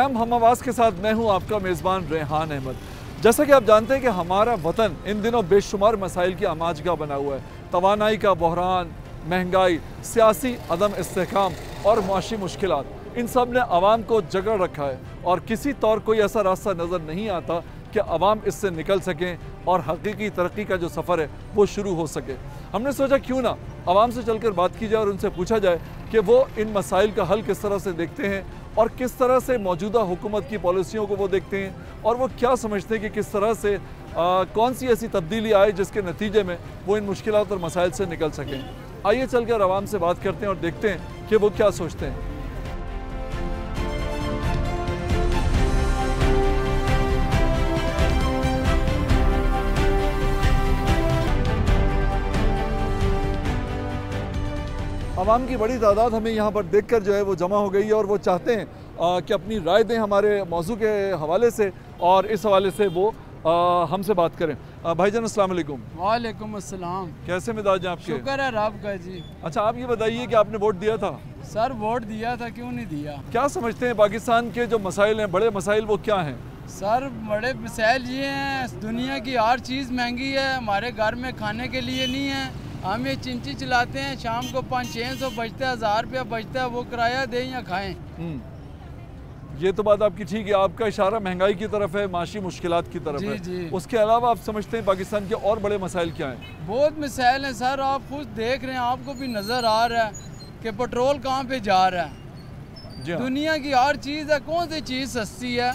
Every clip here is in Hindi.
प्रोग्राम हम आवाज़ के साथ मैं हूं आपका मेज़बान रेहान अहमद। जैसा कि आप जानते हैं कि हमारा वतन इन दिनों बेशुमार मसाइल की आमाजगाह बना हुआ है। तवानाई का बहरान, महंगाई, सियासी अदम इस्तेहकाम और मुआशी मुश्किलात, इन सब ने आवाम को जकड़ रखा है और किसी तौर कोई ऐसा रास्ता नज़र नहीं आता कि आवाम इससे निकल सकें और हकीकी तरक्की का जो सफ़र है वो शुरू हो सके। हमने सोचा क्यों ना आवाम से चलकर बात की जाए और उनसे पूछा जाए कि वो इन मसाइल का हल किस तरह से देखते हैं और किस तरह से मौजूदा हुकूमत की पॉलिसियों को वो देखते हैं और वो क्या समझते हैं कि किस तरह से कौन सी ऐसी तब्दीली आए जिसके नतीजे में वो इन मुश्किलात और मसाइल से निकल सकें। आइए चलकर आवाम से बात करते हैं और देखते हैं कि वो क्या सोचते हैं। आवाम की बड़ी तादाद हमें यहाँ पर देखकर जो है वो जमा हो गई है और वो चाहते हैं कि अपनी राय दें हमारे मौजू के हवाले से और इस हवाले से वो हमसे बात करें। भाईजान अस्सलाम वालेकुम। वालेकुम अस्सलाम। कैसे मिजाज हैं आपके? शुक्र है रब का जी। अच्छा, आप ये बताइए कि आपने वोट दिया था? सर वोट दिया था, क्यों नहीं दिया। क्या समझते हैं पाकिस्तान के जो मसाइल हैं, बड़े मसाइल, वो क्या हैं? सर बड़े मसाइल ये हैं, दुनिया की हर चीज़ महंगी है, हमारे घर में खाने के लिए नहीं है। हम ये चिंची चलाते हैं, शाम को 500-600 बचता है, 1000 रुपया बचता है, वो किराया दें या खाएं। ये तो बात आपकी ठीक है। आपका इशारा महंगाई की तरफ है, माशी मुश्किलात की तरफ है। जी। उसके अलावा आप समझते हैं पाकिस्तान के और बड़े मसाइल क्या हैं? बहुत मसाइल हैं सर, आप खुद देख रहे हैं, आपको भी नज़र आ रहा है कि पेट्रोल कहाँ पे जा रहा है। दुनिया की हर चीज़ है, कौन सी चीज़ सस्ती है?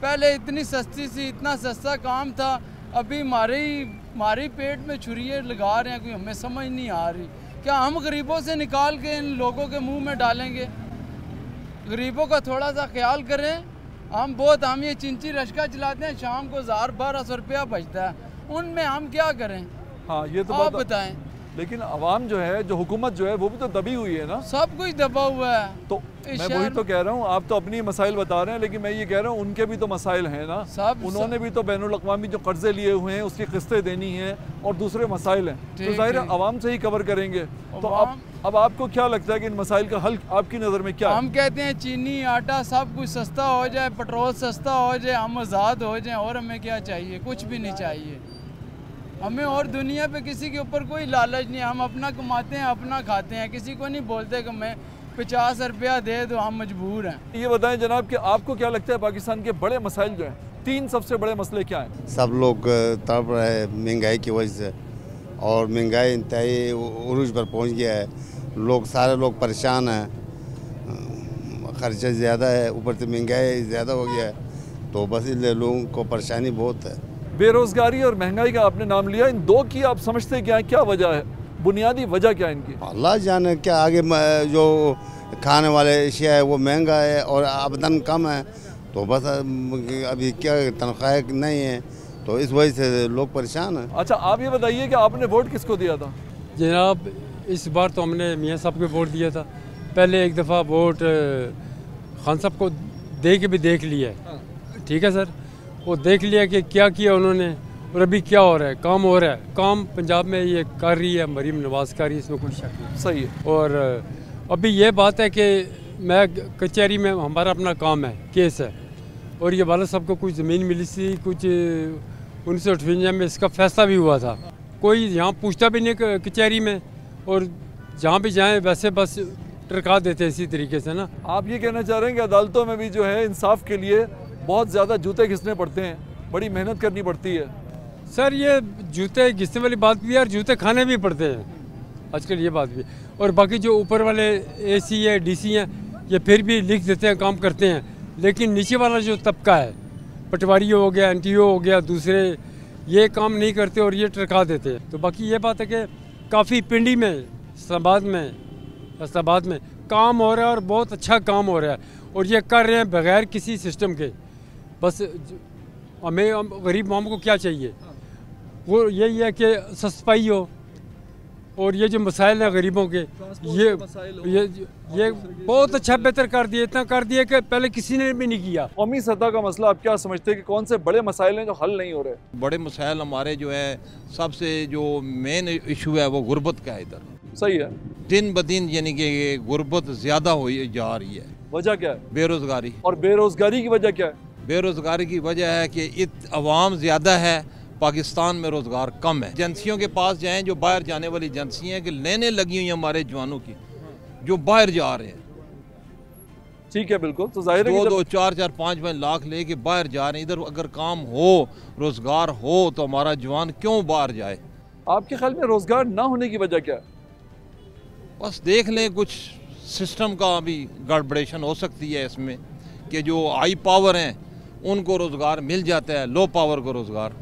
पहले इतनी सस्ती सी, इतना सस्ता काम था, अभी हमारे पेट में छुरियाँ लगा रहे हैं, कोई हमें समझ नहीं आ रही। क्या हम गरीबों से निकाल के इन लोगों के मुंह में डालेंगे? गरीबों का थोड़ा सा ख्याल करें। हम ये चिंची रश्का चलाते हैं, शाम को 1000-1200 रुपया बचता है, उनमें हम क्या करें? हाँ, ये तो आप बताएं। लेकिन आवाम जो है, जो हुकूमत जो है, वो भी तो दबी हुई है ना। सब कुछ दबा हुआ है। तो मैं वही तो कह रहा हूँ, आप तो अपनी मसाइल बता रहे हैं, लेकिन मैं ये कह रहा हूँ उनके भी तो मसाइल हैं ना। उन्होंने भी तो बैनुल अक़वामी जो कर्जे लिए हुए हैं उसकी किस्तें देनी हैं और दूसरे मसाइल हैं, तो ज़ाहिर है आवाम से ही कवर करेंगे। तो अब आपको क्या लगता है कि इन मसाइल का हल आपकी नज़र में क्या है? हम कहते हैं चीनी, आटा सब कुछ सस्ता हो जाए, पेट्रोल सस्ता हो जाए, हम आज़ाद हो जाए, और हमें क्या चाहिए? कुछ भी नहीं चाहिए हमें। और दुनिया पे किसी के ऊपर कोई लालच नहीं, हम अपना कमाते हैं, अपना खाते हैं, किसी को नहीं बोलते कि मैं 50 रुपया दे दो, हम मजबूर हैं। ये बताएं जनाब कि आपको क्या लगता है पाकिस्तान के बड़े मसाइल जो हैं, 3 सबसे बड़े मसले क्या हैं? सब लोग तड़प रहे हैं महंगाई की वजह से, और महंगाई इंतहाई उरूज पर पहुंच गया है। सारे लोग परेशान हैं, खर्चा ज़्यादा है, ऊपर से महंगाई ज़्यादा हो गया है, तो बस इसलिए लोगों को परेशानी बहुत है। बेरोज़गारी और महंगाई का आपने नाम लिया, इन दो की आप समझते क्या है, क्या वजह है, बुनियादी वजह क्या है इनकी? अल्लाह जाने क्या। आगे जो खाने वाले अशिया है वो महंगा है और आमदन कम है, तो बस अभी क्या तनख्वाह नहीं है, तो इस वजह से लोग परेशान हैं। अच्छा, आप ये बताइए कि आपने वोट किसको दिया था? जनाब इस बार तो हमने मियाँ साहब को वोट दिया था। पहले एक दफ़ा वोट खान साहब को दे के भी देख लिया है, ठीक है सर, वो देख लिया कि क्या किया उन्होंने और अभी क्या हो रहा है, काम हो रहा है। काम पंजाब में ये कर रही है मरीम नवाज़ कर रही है, इसमें कोई शक नहीं। सही है। और अभी ये बात है कि मैं कचहरी में, हमारा अपना काम है, केस है, और ये वाला साहब को कुछ ज़मीन मिली थी, कुछ 1958 में इसका फैसला भी हुआ था। कोई यहाँ पूछता भी नहीं कचहरी में, और जहाँ भी जाएँ वैसे बस टरका देते हैं इसी तरीके से ना। आप ये कहना चाह रहे हैं कि अदालतों में भी जो है इंसाफ के लिए बहुत ज़्यादा जूते घिसने पड़ते हैं, बड़ी मेहनत करनी पड़ती है? सर ये जूते घिसने वाली बात भी है और जूते खाने भी पड़ते हैं आजकल, ये बात भी। और बाकी जो ऊपर वाले AC है, DC हैं, ये फिर भी लिख देते हैं, काम करते हैं, लेकिन नीचे वाला जो तबका है, पटवारी हो गया, NTO हो गया, दूसरे, ये काम नहीं करते और ये टरका देते हैं। तो बाकी ये बात है कि काफ़ी पिंडी में, इस्लामाबाद में काम हो रहा है और बहुत अच्छा काम हो रहा है, और ये कर रहे हैं बगैर किसी सिस्टम के। बस हमें गरीब मामू को क्या चाहिए, वो यही है कि सस्पाई हो, और ये जो मसाइल हैं गरीबों के, ये बहुत अच्छा बेहतर कर दिए, इतना कर दिया कि पहले किसी ने भी नहीं किया। कौमी सतह का मसला आप क्या समझते हैं कि कौन से बड़े मसाइल हैं जो हल नहीं हो रहे? बड़े मसाइल हमारे जो है, सबसे जो मेन इशू है वो गुर्बत का है। इधर सही है, दिन ब दिन यानी कि गुर्बत ज़्यादा हो जा रही है। वजह क्या है? बेरोज़गारी। और बेरोजगारी की वजह क्या है? बेरोज़गारी की वजह है कि अवाम ज़्यादा है, पाकिस्तान में रोज़गार कम है। एजेंसियों के पास जाएं, जो बाहर जाने वाली एजेंसी हैं, कि लेने लगी हुई हमारे जवानों की जो बाहर जा रहे हैं। ठीक है, बिल्कुल। तो जाहिर है 2-2, 4-4, 5-5 लाख लेके बाहर जा रहे हैं। इधर अगर काम हो, रोज़गार हो, तो हमारा जवान क्यों बाहर जाए? आपके ख्याल में रोजगार ना होने की वजह क्या है? बस देख लें, कुछ सिस्टम का भी गड़बड़ेशन हो सकती है इसमें, कि जो हाई पावर हैं उनको रोज़गार मिल जाता है, लो पावर को रोज़गार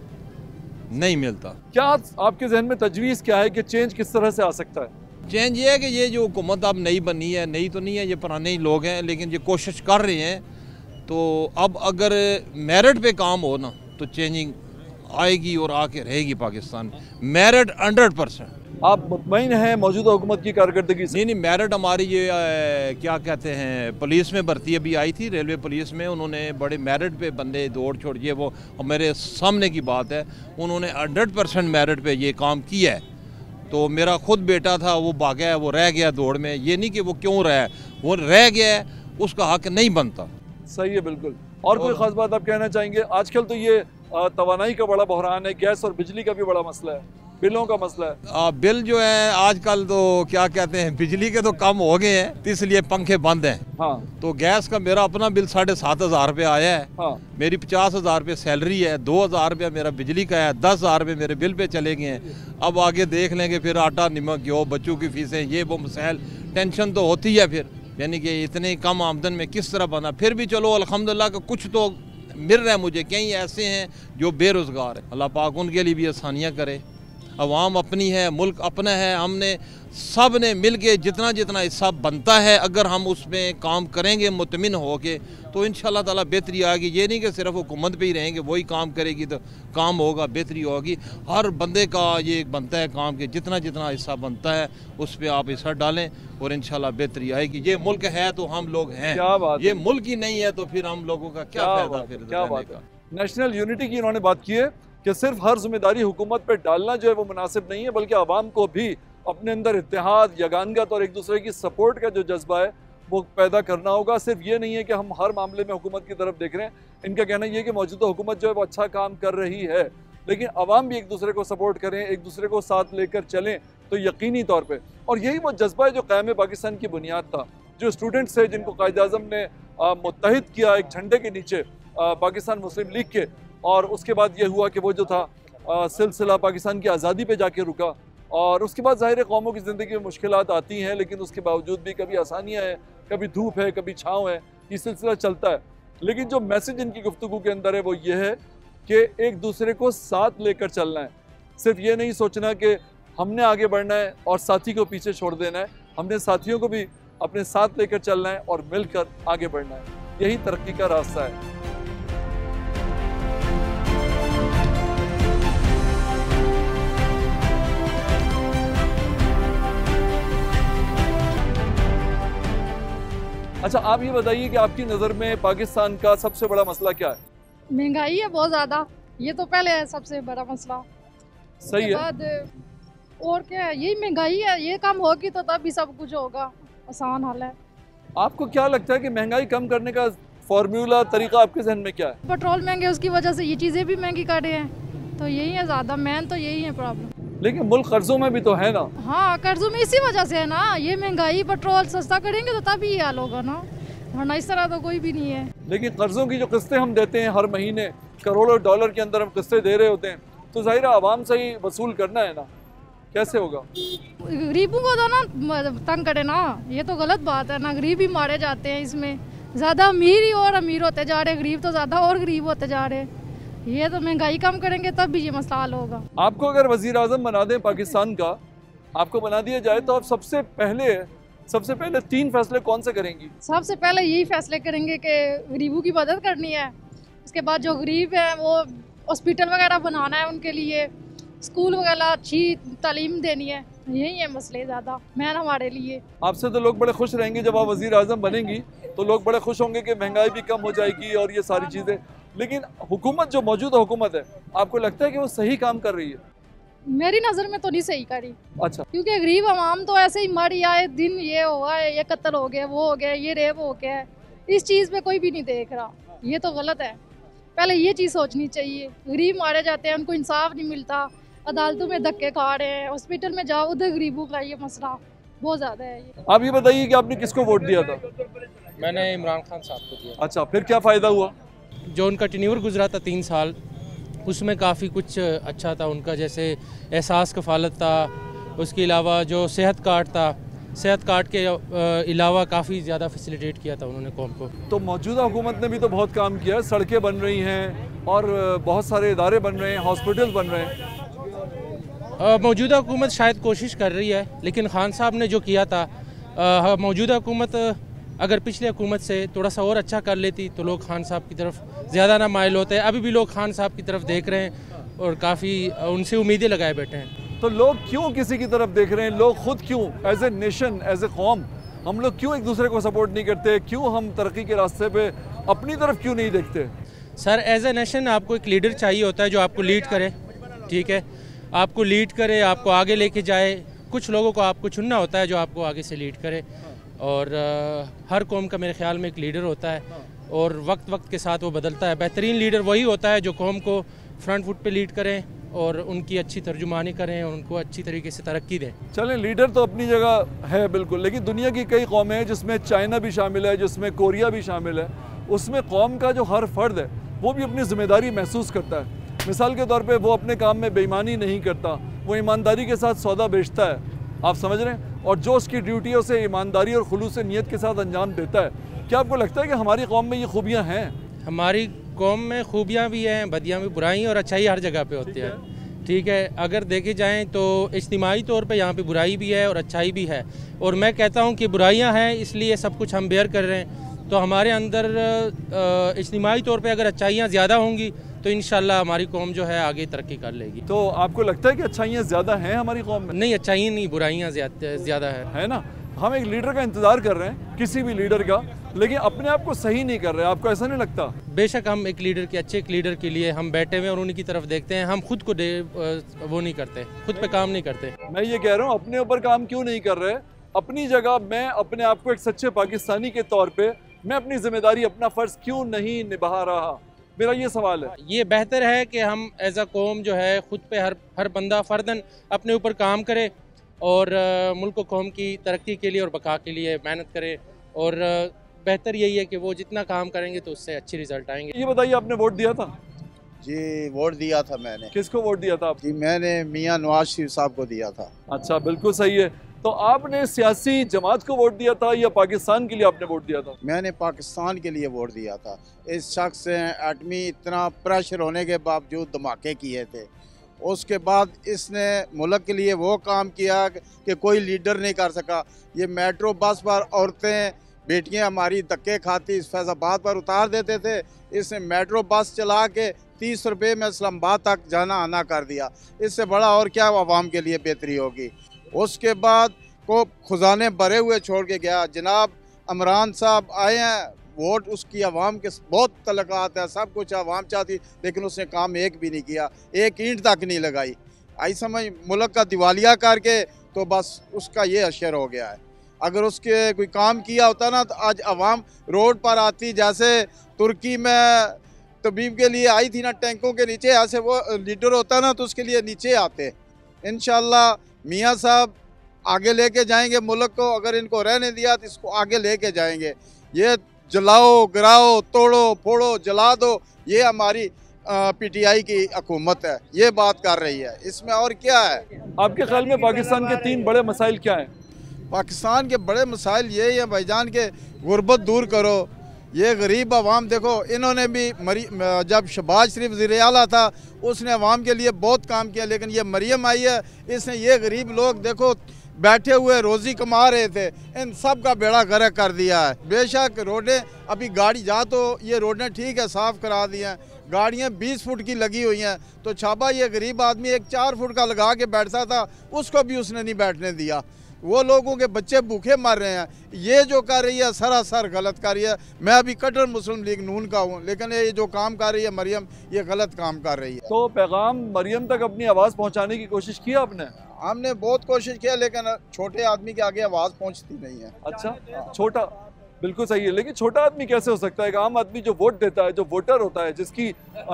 नहीं मिलता। क्या आपके जहन में तजवीज़ क्या है कि चेंज किस तरह से आ सकता है? चेंज ये है कि ये जो हुकूमत अब नई बनी है, नई तो नहीं है, ये पुराने ही लोग हैं, लेकिन ये कोशिश कर रहे हैं। तो अब अगर मेरिट पे काम हो ना, तो चेंजिंग आएगी और आके रहेगी पाकिस्तान। मेरिट 100%। आप मुतमईन हैं मौजूदा हुकूमत की कारकर्दगी से? नहीं, मेरिट हमारी ये क्या कहते हैं, पुलिस में भर्ती अभी आई थी, रेलवे पुलिस में। उन्होंने बड़े मेरिट पे बंदे दौड़ छोड़, ये वो मेरे सामने की बात है, उन्होंने 100% मेरिट पे ये काम किया है। तो मेरा खुद बेटा था, वो भागा है, वो रह गया दौड़ में। ये नहीं कि वो क्यों रहा है, वो रह गया है, उसका हक नहीं बनता। सही है, बिल्कुल। और कोई ख़ास बात आप कहना चाहेंगे? आजकल तो ये तवानाई का बड़ा बहरान है, गैस और बिजली का भी बड़ा मसला है, बिलों का मसला है। बिल जो है आजकल तो क्या कहते हैं, बिजली के तो कम हो गए हैं, तो इसलिए पंखे बंद हैं। हाँ। तो गैस का मेरा अपना बिल 7,500 रुपये आया है। हाँ। मेरी 50,000 रुपये सैलरी है, 2,000 रुपये मेरा बिजली का है, 10,000 रुपये मेरे बिल पे चले गए हैं। अब आगे देख लेंगे, फिर आटा नमक गेहूँ, बच्चों की फीसें, ये वो मसाइल, टेंशन तो होती है फिर। यानी कि इतने कम आमदन में किस तरह बना। फिर भी चलो अल्हम्दुलिल्लाह का कुछ तो मिल रहा है मुझे। कई ऐसे हैं जो बेरोज़गार है, अल्लाह पाक उनके लिए भी आसानियाँ करे। अवाम अपनी है, मुल्क अपना है, हमने सब ने मिल के जितना जितना हिस्सा बनता है, अगर हम उसमें काम करेंगे मुतमिन हो के, तो इंशाअल्लाह ताला बेहतरी आएगी। ये नहीं कि सिर्फ हुकूमत पे ही रहेंगे, वही काम करेगी तो काम होगा, बेहतरी होगी। हर बंदे का ये बनता है काम के जितना जितना हिस्सा बनता है उस पर आप हिस्सा डालें और इंशाअल्लाह बेहतरी आएगी। ये मुल्क है तो हम लोग हैं, क्या बात ये मुल्क ही नहीं है तो फिर हम लोगों का क्या फायदा फिर रहने का। नेशनल यूनिटी की इन्होंने बात की है कि सिर्फ हर जिम्मेदारी हुकूमत पर डालना जो है वो मुनासिब नहीं है, बल्कि आवाम को भी अपने अंदर इत्तेहाद, यगानगत और एक दूसरे की सपोर्ट का जो जज्बा है वो पैदा करना होगा। सिर्फ ये नहीं है कि हम हर मामले में हुकूमत की तरफ देख रहे हैं। इनका कहना ये है कि मौजूदा हुकूमत जो है वो अच्छा काम कर रही है, लेकिन आवाम भी एक दूसरे को सपोर्ट करें, एक दूसरे को साथ लेकर चलें, तो यकीनी तौर पर। और यही वो जज्बा है जो क़याम पाकिस्तान की बुनियाद था। जो स्टूडेंट्स है जिनको कायद-ए-आज़म ने मुत्तहिद किया एक झंडे के नीचे, पाकिस्तान मुस्लिम लीग के, और उसके बाद ये हुआ कि वो जो था सिलसिला पाकिस्तान की आज़ादी पे जाके रुका। और उसके बाद ज़ाहिर है कौमों की ज़िंदगी में मुश्किलात आती हैं, लेकिन उसके बावजूद भी कभी आसानियाँ हैं, कभी धूप है, कभी छाँव है, ये सिलसिला चलता है। लेकिन जो मैसेज इनकी गुफ्तगू के अंदर है वो ये है कि एक दूसरे को साथ लेकर चलना है। सिर्फ ये नहीं सोचना कि हमने आगे बढ़ना है और साथी को पीछे छोड़ देना है। हमने साथियों को भी अपने साथ लेकर चलना है और मिलकर आगे बढ़ना है। यही तरक्की का रास्ता है। अच्छा, आप ये बताइए कि आपकी नज़र में पाकिस्तान का सबसे बड़ा मसला क्या है? महंगाई है बहुत ज़्यादा, ये तो पहले है सबसे बड़ा मसला। सही है। बाद और क्या है, यही महंगाई है, ये कम होगी तो तब भी सब कुछ होगा, आसान हाल है। आपको क्या लगता है कि महंगाई कम करने का फॉर्मूला, तरीका आपके जहन में क्या है? पेट्रोल महंगे, उसकी वजह से ये चीज़ें भी महंगी कर रहे हैं, तो यही है ज़्यादा मेन, तो यही है प्रॉब्लम। लेकिन मुल्क कर्जों में भी तो है ना? हाँ, कर्जों में इसी वजह से है ना, ये महंगाई, पेट्रोल सस्ता करेंगे तो तभी ये हाल होगा ना, वरना इस तरह तो कोई भी नहीं है। लेकिन कर्जों की जो किस्तें हम देते हैं हर महीने, करोड़ों डॉलर के अंदर हम किस्तें दे रहे होते हैं, तो जाहिर आवाम से ही वसूल करना है ना, कैसे होगा? गरीबों को तो ना तंग करे ना, ये तो गलत बात है ना, गरीब ही मारे जाते हैं इसमें, ज़्यादा अमीर ही और अमीर होते जा रहे, गरीब तो ज़्यादा और गरीब होते जा रहे। ये तो महंगाई कम करेंगे तब भी ये मसला हल होगा। आपको अगर वज़ीर आज़म बना दें पाकिस्तान का, आपको बना दिया जाए, तो आप सबसे पहले 3 फैसले कौन से करेंगी? सबसे पहले यही फैसले करेंगे कि गरीबों की मदद करनी है, उसके बाद जो गरीब है वो हॉस्पिटल वगैरह बनाना है, उनके लिए स्कूल वगैरह अच्छी तालीम देनी है, यही है मसले ज़्यादा मेन हमारे लिए। आपसे तो लोग बड़े खुश रहेंगे जब आप वज़ीर आज़म बनेंगी, तो लोग बड़े खुश होंगे कि महंगाई भी कम हो जाएगी और ये सारी चीज़ें। लेकिन हुकूमत जो मौजूदा हुकूमत है, आपको लगता है कि वो सही काम कर रही है? मेरी नज़र में तो नहीं सही करी। अच्छा। क्योंकि गरीब आवाम तो ऐसे ही मरी आए दिन, ये हुआ है, ये कत्ल हो गया, वो हो गया, ये रेप हो गया है, इस चीज़ पे कोई भी नहीं देख रहा, ये तो गलत है। पहले ये चीज़ सोचनी चाहिए। गरीब मारे जाते हैं, उनको इंसाफ नहीं मिलता, अदालतों में धक्के खा रहे हैं, हॉस्पिटल में जाओ उधर गरीबों का ये मसला बहुत ज़्यादा है। ये आप ये बताइए कि आपने किसको वोट दिया था? मैंने इमरान खान साहब को दिया। अच्छा, फिर क्या फ़ायदा हुआ? जो उनका टेन्योर गुजरा था 3 साल, उसमें काफ़ी कुछ अच्छा था उनका, जैसे एहसास कफालत था, उसके अलावा जो सेहत कार्ड था, सेहत कार्ड के अलावा काफ़ी ज़्यादा फैसिलिटेट किया था उन्होंने कौम को। तो मौजूदा हुकूमत ने भी तो बहुत काम किया है, सड़कें बन रही हैं और बहुत सारे इदारे बन रहे हैं, हॉस्पिटल बन रहे हैं। मौजूदा हुकूमत शायद कोशिश कर रही है, लेकिन खान साहब ने जो किया था, मौजूदा हुकूमत अगर पिछले हुकूमत से थोड़ा सा और अच्छा कर लेती तो लोग खान साहब की तरफ ज़्यादा ना माइल होते हैं। अभी भी लोग खान साहब की तरफ देख रहे हैं और काफ़ी उनसे उम्मीदें लगाए बैठे हैं। तो लोग क्यों किसी की तरफ देख रहे हैं? लोग खुद क्यों as a nation, as a कौम, हम लोग क्यों एक दूसरे को सपोर्ट नहीं करते? क्यों हम तरक्की के रास्ते पे अपनी तरफ क्यों नहीं देखते? सर, एज ए नेशन आपको एक लीडर चाहिए होता है जो आपको लीड करे, ठीक है, आपको लीड करे, आपको आगे लेके जाए। कुछ लोगों को आपको चुनना होता है जो आपको आगे से लीड करे, और हर कौम का मेरे ख्याल में एक लीडर होता है और वक्त वक्त के साथ वो बदलता है। बेहतरीन लीडर वही होता है जो कौम को फ्रंट फुट पे लीड करें और उनकी अच्छी तर्जुमानी करें और उनको अच्छी तरीके से तरक्की दें। चलें, लीडर तो अपनी जगह है बिल्कुल, लेकिन दुनिया की कई कौमें हैं जिसमें चाइना भी शामिल है, जिसमें कोरिया भी शामिल है, उसमें कौम का जो हर फर्द है वो भी अपनी ज़िम्मेदारी महसूस करता है। मिसाल के तौर पे वो अपने काम में बेईमानी नहीं करता, वो ईमानदारी के साथ सौदा बेचता है, आप समझ रहे हैं, और जो उसकी ड्यूटी है उसे ईमानदारी और खुलूस नीयत के साथ अंजाम देता है। क्या आपको लगता है कि हमारी कौम में ये खूबियाँ हैं? हमारी कौम में खूबियाँ भी हैं, बदियाँ भी, बुराई और अच्छाई हर जगह पे होती है, ठीक है। अगर देखे जाएं तो इज्तिमाई तौर पे यहाँ पे बुराई भी है और अच्छाई भी है, और मैं कहता हूँ कि बुराइयाँ हैं इसलिए सब कुछ हम बेयर कर रहे हैं। तो हमारे अंदर इज्तिमाई तौर पे अगर अच्छाइयाँ ज़्यादा होंगी तो इंशाल्लाह हमारी कौम जो है आगे तरक्की कर लेगी। तो आपको लगता है कि अच्छाइयाँ ज़्यादा हैं हमारी कौम में? नहीं, अच्छाइयाँ नहीं, बुराइयाँ ज़्यादा है ना। हम एक लीडर का इंतज़ार कर रहे हैं, किसी भी लीडर का, लेकिन अपने आप को सही नहीं कर रहे। आपको ऐसा नहीं लगता? बेशक हम एक लीडर के, अच्छे एक लीडर के लिए हम बैठे हुए और उनकी तरफ देखते हैं, हम खुद को वो नहीं करते, खुद पे काम नहीं करते। मैं ये कह रहा हूँ, अपने ऊपर काम क्यों नहीं कर रहे? अपनी जगह मैं अपने आप को एक सच्चे पाकिस्तानी के तौर पे मैं अपनी जिम्मेदारी, अपना फ़र्ज़ क्यों नहीं निभा रहा? मेरा ये सवाल है। ये बेहतर है कि हम एज अ कौम जो है खुद पे हर बंदा फ़र्दन अपने ऊपर काम करे और मुल्क कौम की तरक्की के लिए और बका के लिए मेहनत करे, और बेहतर यही है कि वो जितना काम करेंगे तो उससे अच्छे रिजल्ट आएंगे। ये बताइए, आपने वोट दिया था? जी, वोट दिया था मैंने। किसको वोट दिया था आप? जी, मैंने मियां नवाज शरीफ साहब को दिया था। अच्छा, बिल्कुल सही है। तो आपने सियासी जमात को वोट दिया था या पाकिस्तान के लिए आपने वोट दिया था? मैंने पाकिस्तान के लिए वोट दिया था। इस शख्स ने एटमी इतना प्रेशर होने के बावजूद धमाके किए थे, उसके बाद इसने मुल्क के लिए वो काम किया कि कोई लीडर नहीं कर सका। ये मेट्रो बस पर औरतें, बेटियां हमारी धक्के खाती फैज़ाबाद पर उतार देते थे, इसने मेट्रो बस चला के 30 रुपये में इस्लामाबाद तक जाना आना कर दिया। इससे बड़ा और क्या आवाम के लिए बेहतरी होगी। उसके बाद को खजाने भरे हुए छोड़ के गया। जनाब इमरान साहब आए हैं, वोट उसकी आवाम के बहुत तलक़ात है, सब कुछ आवाम चाहती, लेकिन उसने काम एक भी नहीं किया, एक ईंट तक नहीं लगाई। आई समझ, मुल्क का दिवालिया करके तो बस उसका ये अशर हो गया है। अगर उसके कोई काम किया होता ना तो आज आवाम रोड पर आती, जैसे तुर्की में तबीब के लिए आई थी ना टैंकों के नीचे, ऐसे वो लीडर होता ना तो उसके लिए नीचे आते। इंशाल्लाह मियाँ साहब आगे लेके जाएंगे मुल्क को, अगर इनको रहने दिया तो इसको आगे लेके जाएंगे। ये जलाओ, गिराओ, तोड़ो, फोड़ो, जला दो, ये हमारी पीटीआई की हुकूमत है, ये बात कर रही है, इसमें और क्या है? आपके ख्याल में पाकिस्तान के 3 बड़े मसाइल क्या हैं? पाकिस्तान के बड़े मसाइल ये हैं भाईजान के गुर्बत दूर करो। ये गरीब आवाम देखो, इन्होंने भी जब शहबाज शरीफ वज़ीर आला था उसने आवाम के लिए बहुत काम किया, लेकिन ये मरियम आई है, इसने ये गरीब लोग देखो बैठे हुए रोज़ी कमा रहे थे, इन सब का बेड़ा गर्क कर दिया है। बेशक रोडें अभी गाड़ी जा तो ये रोडें ठीक है साफ़ करा दी हैं, गाड़ियाँ 20 फुट की लगी हुई हैं, तो छाबा ये गरीब आदमी एक 4 फुट का लगा के बैठता था, उसको भी उसने नहीं बैठने दिया। वो लोगों के बच्चे भूखे मर रहे हैं। ये जो कर रही है सरासर गलत कर रही है। मैं अभी कट्टर मुस्लिम लीग नून का हूँ, लेकिन ये जो काम कर रही है मरियम, ये गलत काम कर रही है। तो पैगाम मरियम तक अपनी आवाज़ पहुँचाने की कोशिश की आपने? हमने बहुत कोशिश किया, लेकिन छोटे आदमी के आगे आवाज़ पहुँचती नहीं है। अच्छा, छोटा, बिल्कुल सही है, लेकिन छोटा आदमी कैसे हो सकता है? एक आम आदमी जो वोट देता है, जो वोटर होता है, जिसकी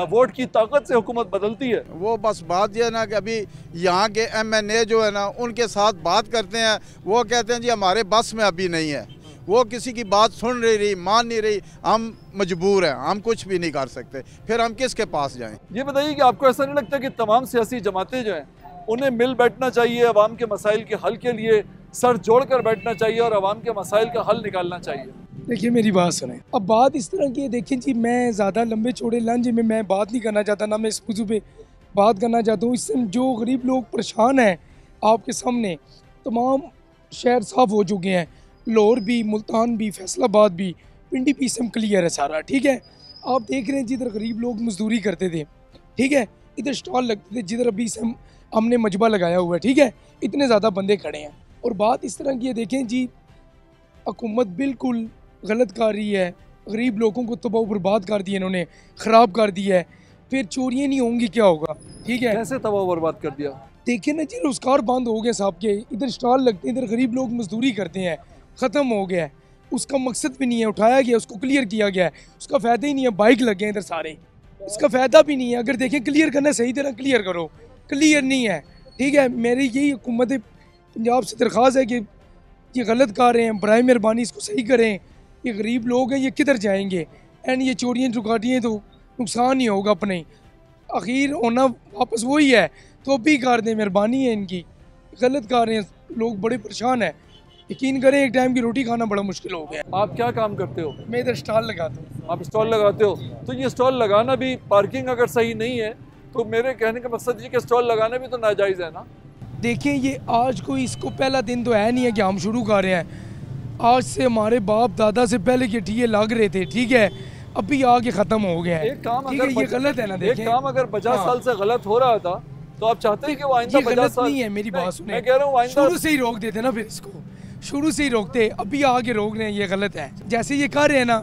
वोट की ताकत से हुकूमत बदलती है। वो बस बात ये है ना कि अभी यहाँ के MNA जो है ना, उनके साथ बात करते हैं, वो कहते हैं जी हमारे बस में अभी नहीं है, वो किसी की बात सुन नहीं रही, मान नहीं रही, हम मजबूर हैं, हम कुछ भी नहीं कर सकते, फिर हम किसके पास जाएं? ये बताइए कि आपको ऐसा नहीं लगता कि तमाम सियासी जमातें जो हैं उन्हें मिल बैठना चाहिए, अवाम के मसाइल के हल के लिए सर जोड़कर बैठना चाहिए और अवाम के मसाइल का हल निकालना चाहिए? देखिए मेरी बात सुने, अब बात इस तरह की है, देखिए जी मैं ज़्यादा लंबे चौड़े लंज में मैं बात नहीं करना चाहता, ना मैं इस मौजू पे बात करना चाहता हूँ। इससे जो गरीब लोग परेशान हैं आपके सामने तमाम शहर साफ़ हो चुके हैं, लाहौर भी, मुल्तान भी, फैसलाबाद भी, पिंडी भी सब क्लियर है सारा, ठीक है। आप देख रहे हैं जिधर गरीब लोग मजदूरी करते थे, ठीक है, इधर स्टॉल लगते थे, जिधर अभी से हमने मजबा लगाया हुआ है, ठीक है, इतने ज़्यादा बंदे खड़े हैं। और बात इस तरह की है, देखें जी हुकूमत बिल्कुल गलत कर रही है, गरीब लोगों को तबाह बर्बाद कर दिया, इन्होंने ख़राब कर दिया है, फिर चोरियाँ नहीं होंगी क्या होगा, ठीक है। कैसे तबाह बर्बाद कर दिया? देखिए ना जी रोज़गार बंद हो गए साहब के, इधर स्टॉल लगते हैं, इधर गरीब लोग मजदूरी करते हैं, ख़त्म हो गया है, उसका मकसद भी नहीं है, उठाया गया, उसको क्लियर किया गया है, उसका फ़ायदा ही नहीं है, बाइक लगे हैं इधर सारे, इसका फ़ायदा भी नहीं है। अगर देखें क्लियर करना सही तरह क्लियर करो, क्लियर नहीं है, ठीक है। मेरी यही हुकूमत पंजाब से दरख्वास्त है कि ये गलत कर रहे हैं, बराए मेहरबानी इसको सही करें, ये गरीब लोग हैं, ये किधर जाएंगे, एंड ये चोरियाँ चुकाटियाँ तो नुकसान ही होगा अपने, आखिर होना वापस वही है, तो भी कर दें, मेहरबानी है इनकी, गलत कर रहे हैं, लोग बड़े परेशान हैं, यकीन करें एक टाइम की रोटी खाना बड़ा मुश्किल हो गया। आप क्या काम करते हो? मैं इधर स्टॉल लगाता हूँ। आप स्टॉल लगाते हो, तो ये स्टॉल लगाना भी, पार्किंग अगर सही नहीं है तो मेरे कहने का मकसद ये कि स्टॉल लगाना भी तो नाजायज़ है ना? देखिए ये आज कोई इसको पहला दिन तो है नहीं है कि हम शुरू कर रहे हैं, आज से हमारे बाप दादा से पहले के ठिये लग रहे थे, ठीक है, अभी आके ख़त्म हो गया है। एक काम ठीक है, ये गलत है ना, देखें एक काम अगर 50 साल से गलत हो रहा था तो आप चाहते हैं कि वो आइंदा 50 साल नहीं है, मेरी बात सुने, मैं कह रहा हूँ आइंदा शुरू से ही रोक देते ना, फिर इसको शुरू से ही रोकते, अभी आगे रोक रहे हैं, ये गलत है। जैसे ये कर रहे हैं ना,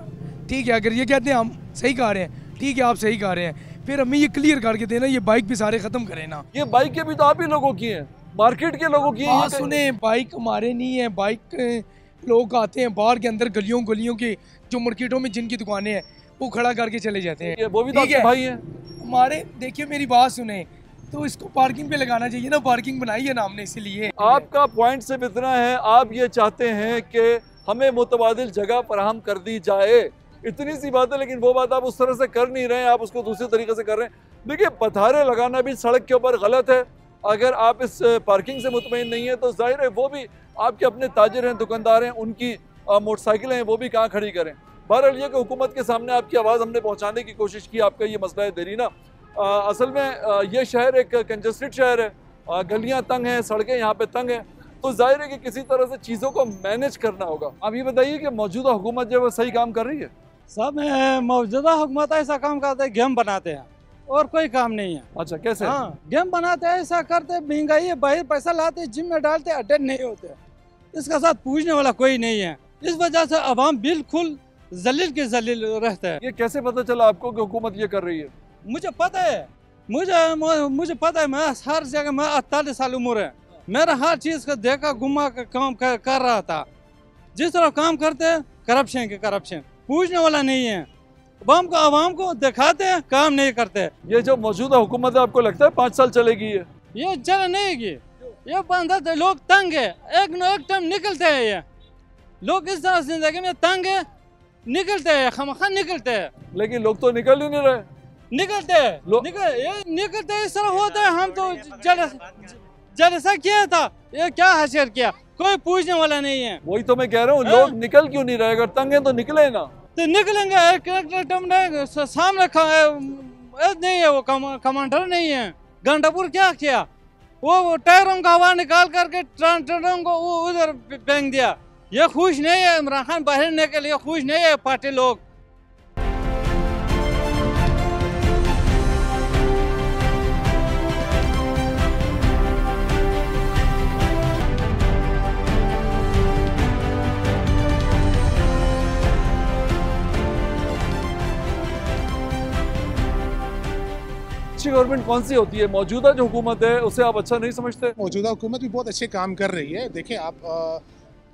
ठीक है, अगर ये कहते हैं हम सही कर रहे हैं, ठीक है आप सही कर रहे हैं, फिर हमें ये क्लियर करके देना, ये बाइक भी सारे खत्म करें ना। ये बाइक के भी तो आप ही लोगों की हैं, मार्केट के लोगों की हैं। सुने, बाइक हमारे नहीं है, बाइक लोग आते हैं बाहर के अंदर गलियों गलियों के, जो मार्केटों में जिनकी दुकानें हैं वो खड़ा करके चले जाते हैं, वो भी तो आपके भाई हैं हमारे। देखिए मेरी बात सुने, तो इसको पार्किंग पे लगाना चाहिए ना, पार्किंग बनाई है ना हमने इसीलिए। आपका पॉइंट सिर्फ इतना है, आप ये चाहते हैं कि हमें मुतबादिल जगह फराहम कर दी जाए, इतनी सी बात है, लेकिन वो बात आप उस तरह से कर नहीं रहे हैं, आप उसको दूसरे तरीके से कर रहे हैं। देखिए पथारे लगाना भी सड़क के ऊपर गलत है, अगर आप इस पार्किंग से मुतमईन नहीं है तो जाहिर है वो भी आपके अपने ताजिर हैं, दुकानदार हैं, उनकी मोटरसाइकिलें हैं, वो भी कहाँ खड़ी करें। बहरहाल ये कि हुकूमत के सामने आपकी आवाज़ हमने पहुँचाने की कोशिश की, आपका ये मसला है देरीना। असल में ये शहर एक कंजस्टेड शहर है, गलियाँ तंग हैं, सड़कें यहाँ पे तंग हैं, तो जाहिर है कि किसी तरह से चीज़ों को मैनेज करना होगा। आप ये बताइए कि मौजूदा हुकूमत जो है सही काम कर रही है? सब मौजूदा हुकूमत ऐसा काम करते हैं, गेम बनाते हैं और कोई काम नहीं है। अच्छा कैसे? हाँ, गेम बनाते हैं, ऐसा करते, महंगाई है, बाहर पैसा लाते, जिम में डालते, अटेंड नहीं होते, इसका साथ पूछने वाला कोई नहीं है। इस वजह से अवाम बिल्कुल जलील के जलील रहता है। ये कैसे पता चला आपको कि हुकूमत ये कर रही है? मुझे पता है, मुझे पता है, मैं हर जगह, मैं 48 साल उम्र है, मेरा हर चीज़ का देखा घुमा का काम कर रहा था। जिस तरह काम करते हैं, करप्शन पूछने वाला नहीं है, आवाम को दिखाते हैं, काम नहीं करते। ये जो मौजूदा हुकूमत है आपको लगता है 5 साल चलेगी? ये चल नहीं गी, ये बंदा, लोग तंग है, एक न एक टाइम निकलते हैं, ये लोग इस तरह जिंदगी में तंग है, निकलते हैं, खामखा निकलते हैं। लेकिन लोग तो निकल ही नहीं रहे। निकलते हैं, निकलते इस तरह होता है। हम तो जलसा किया था, ये क्या हासिल किया, कोई पूछने वाला नहीं है। वही तो मैं कह रहा हूँ, लोग निकल क्यों नहीं रहे? अगर तंग है तो निकले ना। तो निकलेंगे, सामने नहीं है, वो कमांडर नहीं है। गंडापुर क्या किया, वो टायरों का हवा निकाल करके ट्रांसपोर्टरों को वो उधर फेंक दिया। ये खुश नहीं है, इमरान खान बाहर के लिए खुश नहीं है पार्टी लोग। अच्छी गवर्नमेंट कौन सी होती है? मौजूदा जो हुकूमत है उसे आप अच्छा नहीं समझते? मौजूदा हुकूमत भी बहुत अच्छे काम कर रही है। देखिए आप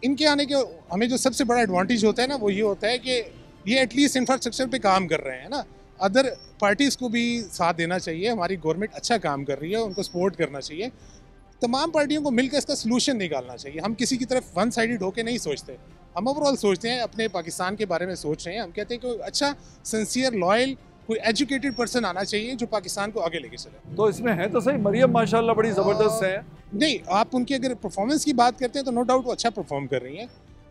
इनके आने के हमें जो सबसे बड़ा एडवांटेज होता है ना वो ये होता है कि ये एटलीस्ट इंफ्रास्ट्रक्चर पे काम कर रहे हैं ना। अदर पार्टीज़ को भी साथ देना चाहिए, हमारी गवर्नमेंट अच्छा काम कर रही है, उनको सपोर्ट करना चाहिए। तमाम पार्टियों को मिलकर इसका सलूशन निकालना चाहिए। हम किसी की तरफ वन साइडेड होकर नहीं सोचते, हम ओवरऑल सोचते हैं, अपने पाकिस्तान के बारे में सोच रहे हैं। हम कहते हैं कि अच्छा सिंसियर लॉयल कोई एजुकेटेड पर्सन आना चाहिए जो पाकिस्तान को आगे लेके चले। तो इसमें है तो सही, मरियम माशाल्लाह बड़ी ज़बरदस्त है। नहीं, आप उनकी अगर परफॉर्मेंस की बात करते हैं तो नो डाउट वो अच्छा परफॉर्म कर रही हैं,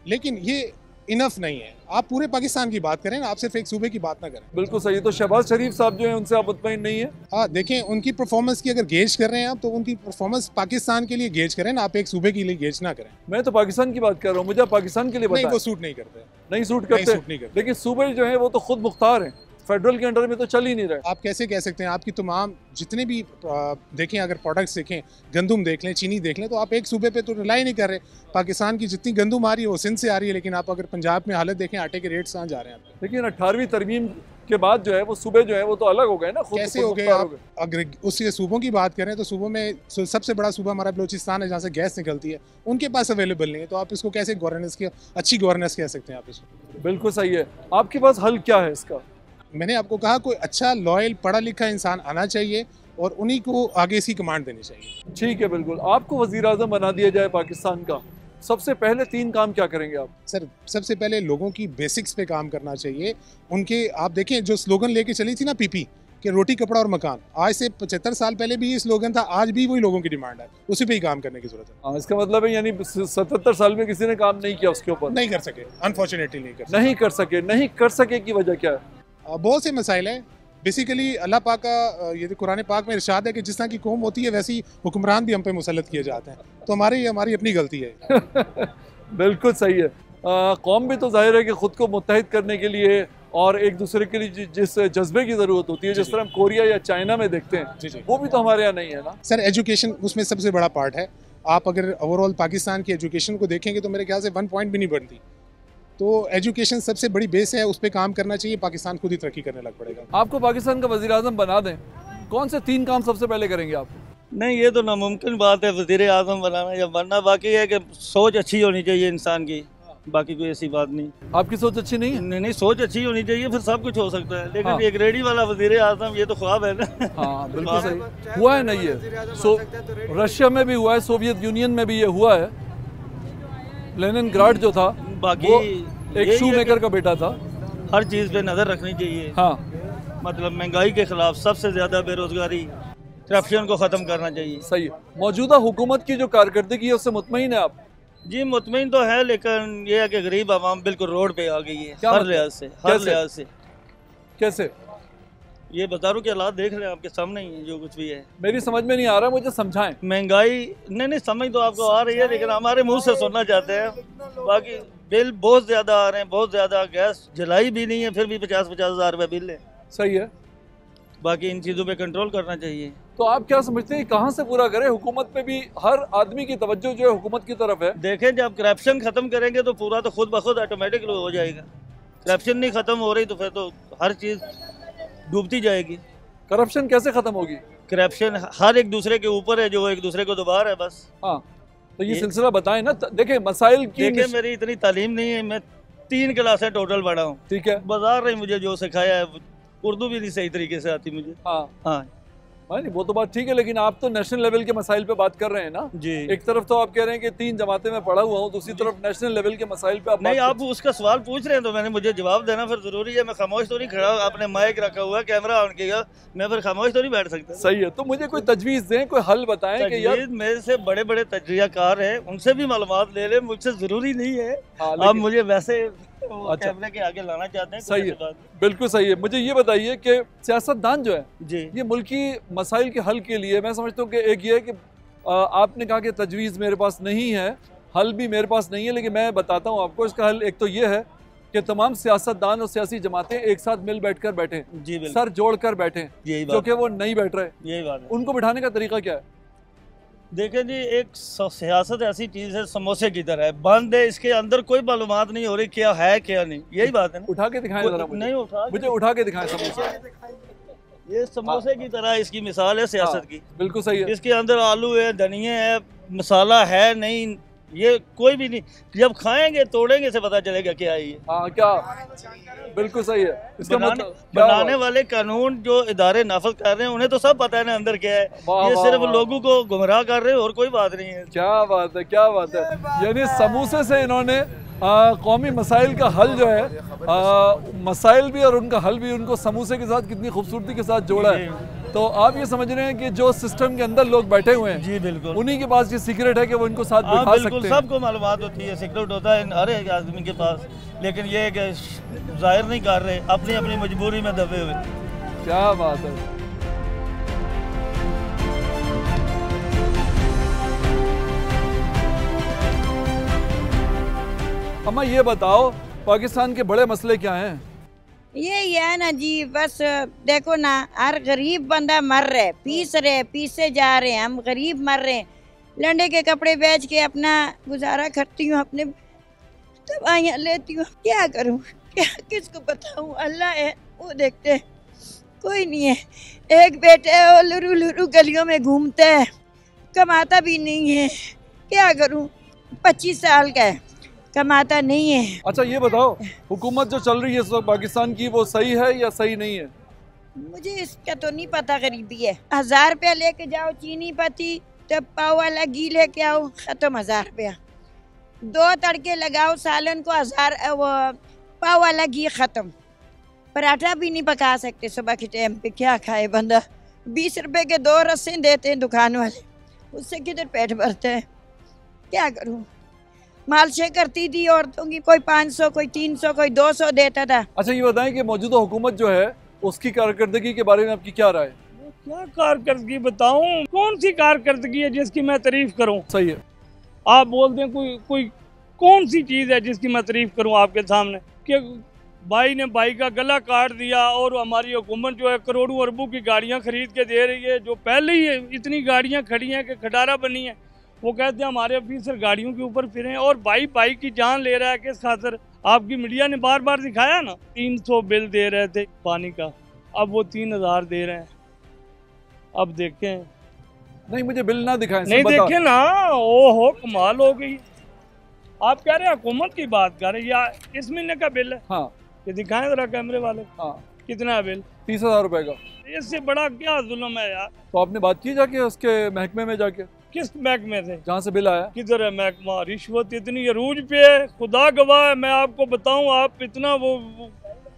लेकिन ये इनफ नहीं है। आप पूरे पाकिस्तान की बात करें ना, आप सिर्फ एक सूबे की बात ना करें। बिल्कुल सही। तो शहबाज शरीफ साहब जो है उनसे आप मुतमईन नहीं है? हाँ, देखें उनकी परफॉर्मेंस की अगर गेज कर रहे हैं आप, तो उनकी परफॉर्मेंस पाकिस्तान के लिए गेज करें ना, आप एक सूबे के लिए गेज ना करें। मैं तो पाकिस्तान की बात कर रहा हूँ, मुझे पाकिस्तान के लिए बताएं। नहीं, वो सूट नहीं करते। नहीं सूट करते, लेकिन सूबे जो है वो तो खुद मुख्तार हैं, फेडरल के अंडर में तो चल ही नहीं रहे। आप कैसे कह सकते हैं? आपकी तमाम जितने भी देखें, अगर प्रोडक्ट्स देखें, गंदुम देख लें, चीनी देख लें, तो आप एक सूबे पे तो रिलाई नहीं कर रहे। पाकिस्तान की जितनी गंदुम आ रही है वो सिंध से आ रही है, लेकिन आप अगर पंजाब में हालत देखें, आटे के रेट्स कहाँ जा रहे हैं। लेकिन 18वीं तरमीम के बाद जो है वो सूबे जो है वो तो अलग हो गए ना, खुद कैसे हो गए? आप अगर उसके सूबों की बात करें तो सूबों में सबसे बड़ा सूबा हमारा बलूचिस्तान है, जहाँ से गैस निकलती है, उनके पास अवेलेबल नहीं है। तो आप इसको कैसे गवर्नेंस की अच्छी गवर्नेंस कह सकते हैं आप इसको? बिल्कुल सही है। आपके पास हल क्या है इसका? मैंने आपको कहा कोई अच्छा लॉयल पढ़ा लिखा इंसान आना चाहिए और उन्हीं को आगे इसकी कमांड देनी चाहिए। ठीक है, बिल्कुल। आपको वज़ीर आज़म बना दिया जाए पाकिस्तान का, सबसे पहले 3 काम क्या करेंगे आप? सर, सबसे पहले लोगों की बेसिक्स पे काम करना चाहिए। उनके आप देखें जो स्लोगन लेके चली थी ना पीपी कि रोटी कपड़ा और मकान, आज से 75 साल पहले भी ये स्लोगन था, आज भी वही लोगों की डिमांड है, उसी पे ही काम करने की जरूरत है। हाँ, इसका मतलब है यानी 77 साल में किसी ने काम नहीं किया उसके ऊपर? नहीं कर सके, अनफॉर्चुनेटली नहीं कर सके की वजह क्या है? बहुत से मसाइल हैं। बेसिकली अल्लाह पाक का ये कुरान पाक में इरशाद है कि जिस तरह की कौम होती है वैसी हुक्मरान भी हम पे मुसल्लत किए जाते हैं। तो हमारी अपनी गलती है। बिल्कुल सही है। कौम भी तो जाहिर है कि ख़ुद को मुत्तहिद करने के लिए और एक दूसरे के लिए जिस जज्बे की ज़रूरत होती है, जिस तरह हम कोरिया या चाइना में देखते हैं, वो भी तो हमारे यहाँ नहीं है ना। सर, एजुकेशन उसमें सबसे बड़ा पार्ट है। आप अगर ओवरऑल पाकिस्तान की एजुकेशन को देखेंगे तो मेरे ख्याल से 1 पॉइंट भी नहीं बढ़ती। तो एजुकेशन सबसे बड़ी बेस है, उस पर काम करना चाहिए, पाकिस्तान खुद ही तरक्की करने लग पड़ेगा। आपको पाकिस्तान का वज़ीर आज़म बना दें, कौन से 3 काम सबसे पहले करेंगे आप? नहीं, ये तो नामुमकिन बात है वज़ीर आज़म बनाना या बनना। बाकी है कि सोच अच्छी होनी चाहिए इंसान की, बाकी कोई ऐसी बात नहीं। आपकी सोच अच्छी नहीं है? नहीं, सोच अच्छी होनी चाहिए, फिर सब कुछ हो सकता है। लेकिन एक रेडी वाला वज़ीर आज़म, ये तो ख्वाब है ना। हाँ, बिल्कुल सही। हुआ है नहीं है, रशिया में भी हुआ है, सोवियत यूनियन में भी ये हुआ है। लेनिनग्राड जो था, बाकी एक शू मेकर का बेटा था। हर चीज़ पे नज़र रखनी चाहिए। हाँ, मतलब महंगाई के खिलाफ, सबसे ज़्यादा बेरोजगारी, करप्शन को ख़त्म करना चाहिए। सही है। मौजूदा हुकूमत की जो कारकर्दगी है उससे मुतमईन है आप? जी, मुतमईन तो है, लेकिन ये है कि गरीब आवाम बिल्कुल रोड पे आ गई है, हर लिहाज से। हर लिहाज से कैसे? ये बाजारों के हालात देख रहे हैं, आपके सामने ही है जो कुछ भी है। मेरी समझ में नहीं आ रहा, मुझे समझाएं। महंगाई नहीं समझ तो आपको आ रही है, लेकिन हमारे मुंह से सुनना चाहते हैं। बाकी बिल बहुत ज़्यादा आ रहे हैं, बहुत ज़्यादा। गैस जलाई भी नहीं है, फिर भी 50-50 हज़ार रुपये बिल है। सही है। बाकी इन चीज़ों पे कंट्रोल करना चाहिए। तो आप क्या समझते हैं कहाँ से पूरा करें? हुकूमत पे भी हर आदमी की तवज्जो जो है हुकूमत की तरफ है। देखें, जब करप्शन ख़त्म करेंगे तो पूरा तो खुद ब खुद ऑटोमेटिक हो जाएगा। करप्शन नहीं ख़त्म हो रही तो फिर तो हर चीज़ डूबती जाएगी। करप्शन कैसे ख़त्म होगी? करप्शन हर एक दूसरे के ऊपर है, जो एक दूसरे को दबा रहा है बस। हाँ, तो ये सिलसिला बताएं ना। देखें, मसाइल की मेरी इतनी तालीम नहीं है, मैं 3 क्लासें टोटल पढ़ा हूँ। ठीक है। बाजार ने मुझे जो सिखाया है, उर्दू भी नहीं सही तरीके से आती मुझे। हाँ, नहीं, वो तो बात ठीक है, लेकिन आप तो नेशनल लेवल के मसाइल पे बात कर रहे हैं ना जी। एक तरफ तो आप कह रहे हैं कि 3 जमातें में पढ़ा हुआ हूँ, दूसरी तरफ नेशनल लेवल के मसाइल पे आप नहीं, आप उसका सवाल पूछ रहे हैं तो मैंने मुझे जवाब देना फिर जरूरी है। मैं खामोश तो नहीं खड़ा, आपने माइक रखा हुआ, कैमरा ऑन किया, मैं फिर खामोश तो नहीं बैठ सकता। सही है। तो मुझे कोई तजवीज़ दें, कोई हल बताएं कि यार मेरे से बड़े बड़े तजरियाकार हैं, उनसे भी मालूमात ले लें, मुझसे जरूरी नहीं है। आप मुझे वैसे कैमरे के आगे लाना चाहते हैं। सही है, बिल्कुल सही है। मुझे ये बताइए कि सियासतदान जो है जी, ये मुल्की मसाइल के हल के लिए, मैं समझता हूँ कि एक ये है कि आपने कहा कि तजवीज़ मेरे पास नहीं है, हल भी मेरे पास नहीं है, लेकिन मैं बताता हूँ आपको इसका हल। एक तो ये है कि तमाम सियासतदान और सियासी जमातें एक साथ मिल बैठ कर बैठें, सर जोड़ कर बैठें, क्योंकि वो नहीं बैठ रहे। यही बात है। उनको बिठाने का तरीका क्या है? देखें जी, एक सियासत ऐसी चीज़ है, समोसे की तरह है, बंद है, इसके अंदर कोई मालूमात नहीं हो रही क्या है क्या नहीं। यही बात है ना। उठा के दिखाएं जरा मुझे। नहीं उठा, मुझे उठा के दिखाएं समोसा। ये समोसे की तरह इसकी मिसाल है सियासत की। बिल्कुल सही है। इसके अंदर आलू है, धनिया है, मसाला है नहीं, ये कोई भी नहीं, जब खाएंगे तोड़ेंगे से पता चलेगा क्या है ये। हाँ क्या, बिल्कुल सही है। इसका बनाने वाले कानून जो इदारे नाफज कर रहे हैं उन्हें तो सब पता है ना अंदर क्या है, ये सिर्फ लोगों को गुमराह कर रहे हैं और कोई बात नहीं है। क्या बात है, क्या बात है। यानी समूसे से इन्होंने कौमी मसाइल का हल जो है, मसाइल भी और उनका हल भी उनको समूसे के साथ कितनी खूबसूरती के साथ जोड़ा है। तो आप ये समझ रहे हैं कि जो सिस्टम के अंदर लोग बैठे हुए हैं, जी बिल्कुल, उन्हीं के पास ये सीक्रेट है कि वो इनको साथ बिठा सकते हैं। सबको मालूमात होती है, सीक्रेट होता है हर एक आदमी के पास, लेकिन ये कि जाहिर नहीं कर रहे, अपनी अपनी मजबूरी में दबे हुए। क्या बात है। अम्मा ये बताओ, पाकिस्तान के बड़े मसले क्या हैं? ये है ना जी, बस देखो ना, हर गरीब बंदा मर रहे, पीसे जा रहे हैं, हम गरीब मर रहे हैं। लंडे के कपड़े बेच के अपना गुजारा करती हूँ, अपने दवाइयाँ लेती हूँ, क्या करूँ, क्या किसको बताऊँ, अल्लाह है वो देखते हैं, कोई नहीं है। एक बेटे है वो लुरु लुरु गलियों में घूमता है, कमाता भी नहीं है, क्या करूँ, 25 साल का है, कमाता नहीं है। अच्छा ये बताओ, हुकूमत जो चल रही है इस वक्त पाकिस्तान की, वो सही है या सही नहीं है? मुझे इसका तो नहीं पता, गरीबी है। 1000 रुपया लेके जाओ चीनी पत्ती, तब पाव वाला घी लेके आओ, खत्म 1000 रुपया। 2 तड़के लगाओ सालन को, 1000 वो पाव वाला घी खत्म। पराठा भी नहीं पका सकते सुबह के टाइम पे, क्या खाए बंदा। 20 रुपए के 2 रस्से देते हैं दुकान वाले, उससे किधर पेट भरते हैं, क्या करूँ। मालशे करती थी औरतों की, कोई 500, कोई 300, कोई 200 देता था। अच्छा ये बताएं कि मौजूदा हुकूमत जो है उसकी कारकर्दगी के बारे में आपकी क्या राय है? क्या कारकर्दगी बताऊं, कौन सी कारकर्दगी है जिसकी मैं तारीफ करूं? सही है, आप बोल दें कोई कौन सी चीज़ है जिसकी मैं तारीफ करूं आपके सामने, कि भाई ने भाई का गला काट दिया और हमारी हुकूमत जो है करोड़ों अरबों की गाड़ियाँ खरीद के दे रही है, जो पहले ही इतनी गाड़ियाँ खड़ी हैं कि खटारा बनी है। वो कहते हैं हमारे ऑफिसर गाड़ियों के ऊपर फिरें, और भाई की जान ले रहा है किस खातिर। आपकी मीडिया ने बार बार दिखाया ना, 300 बिल दे रहे थे पानी का, अब वो 3000 दे रहे हैं। अब देखें, नहीं मुझे बिल ना दिखाएं, नहीं देखें ना, ओहो कमाल हो गई। आप कह रहे हैं हुकूमत की बात कर रहे हैं, या इस महीने का बिल है? हाँ ये दिखाएं जरा कैमरे वाले। हाँ कितना है बिल? 30,000 रुपए का। इससे बड़ा क्या जुल्म है यार। तो आपने बात की जाके उसके महकमे में जाके? किस महकमे से? जहाँ से बिल आया। किधर है महकमा? रिश्वत इतनी अरूज पे है, खुदा गवाह है। मैं आपको बताऊं, आप इतना वो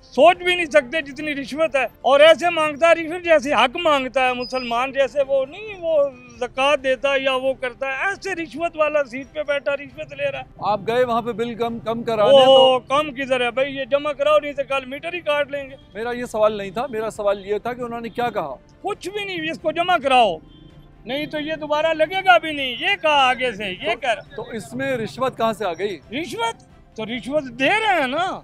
सोच भी नहीं सकते जितनी रिश्वत है। और ऐसे मांगता है रिश्वत जैसे हक मांगता है मुसलमान, जैसे वो नहीं वो ज़कात देता है या वो करता है, ऐसे रिश्वत वाला सीट पे बैठा रिश्वत ले रहा है। आप गए वहाँ पे बिल कम कराने तो? कम किधर है भाई, ये जमा कराओ नहीं तो कल मीटर ही काट लेंगे। मेरा ये सवाल नहीं था, मेरा सवाल ये था कि उन्होंने क्या कहा। कुछ भी नहीं, इसको जमा कराओ नहीं तो ये दोबारा लगेगा भी नहीं, ये कहा आगे से, ये कर। तो इसमें रिश्वत कहाँ से आ गई? रिश्वत तो रिश्वत दे रहे हैं ना।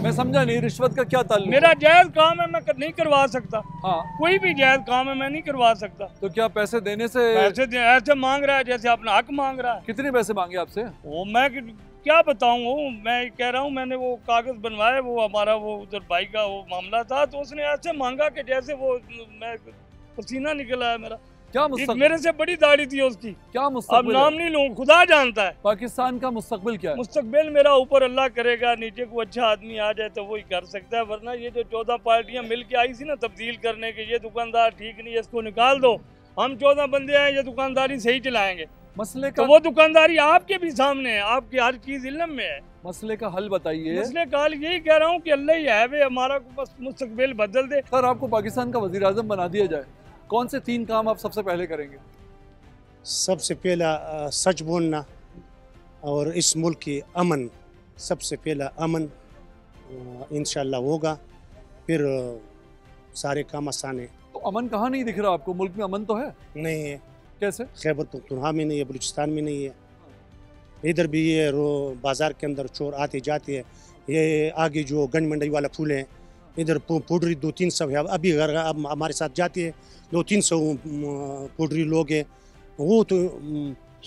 मैं समझा नहीं, रिश्वत का क्या ताल्लुक? मेरा जायज काम है, मैं नहीं करवा सकता। हाँ कोई भी जायज काम है, मैं नहीं करवा सकता। तो क्या पैसे देने से? पैसे ऐसे मांग रहा है जैसे अपना हक मांग रहा है। कितने पैसे मांगे आपसे? वो मैं क्या बताऊँ, मैं कह रहा हूँ मैंने वो कागज बनवाए, वो हमारा वो उधर भाई का वो मामला था, तो उसने ऐसे मांगा कि जैसे वो मैं पसीना निकला है मेरा। क्या मेरे से बड़ी दाढ़ी थी उसकी। क्या मुस्तकबिल? अब नाम नहीं लूँ, खुदा जानता है। पाकिस्तान का मुस्तकबिल क्या है? मुस्तकबिल मेरा ऊपर अल्लाह करेगा, नीचे को अच्छा आदमी आ जाए तो वही कर सकता है, वरना ये जो 14 पार्टियां मिल के आई थी ना तब्दील करने के, ये दुकानदार ठीक नहीं है, इसको निकाल दो। हम 14 बंदे हैं, ये दुकानदारी सही चलाएंगे। मसले का तो वो दुकानदारी आपके भी सामने है, आपकी हर चीज इल्म में है। मसले का हल बताइए। मसले का हल यही कह रहा हूँ कि अल्लाह ही है वे हमारा मुस्तकबिल बदल दे। सर आपको पाकिस्तान का वज़ीर आज़म बना दिया जाए, कौन से 3 काम आप सबसे पहले करेंगे? सबसे पहला सच बोलना और इस मुल्क की अमन, सबसे पहला अमन इंशाल्लाह होगा, फिर सारे काम आसान है। तो अमन कहाँ नहीं दिख रहा आपको? मुल्क में अमन तो है? नहीं है। कैसे? खैबर पख्तूनख्वा में नहीं है, बलूचिस्तान में नहीं है, इधर भी ये बाज़ार के अंदर चोर आते जाते हैं। ये आगे जो गंज मंडी वाला फूल है, इधर पुडरी 200-300 है, अभी अगर अब हमारे साथ जाती है 200-300 पुडरी लोग हैं, वो तो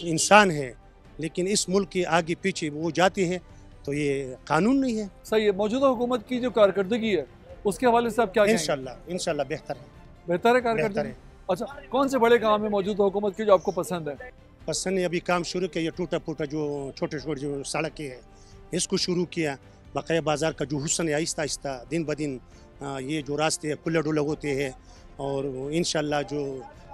इंसान है, लेकिन इस मुल्क के आगे पीछे वो जाते हैं, तो ये कानून नहीं है। सही है। मौजूदा हुकूमत की जो कारकर्दगी है उसके हवाले से आप क्या कहेंगे? इंशाल्लाह बेहतर है। बेहतर है कारकर्दगी? अच्छा, कौन से बड़े काम है मौजूदा हुकूमत के जो आपको पसंद है? बस ने अभी काम शुरू किया, ये टूटा फूटा जो छोटे छोटे जो सड़कें हैं इसको शुरू किया। बकाया बाज़ार का जो हुस्न है आहिस्ता आहिस्ता दिन ब दिन ये जो रास्ते खुले डुले होते हैं और इंशाल्लाह जो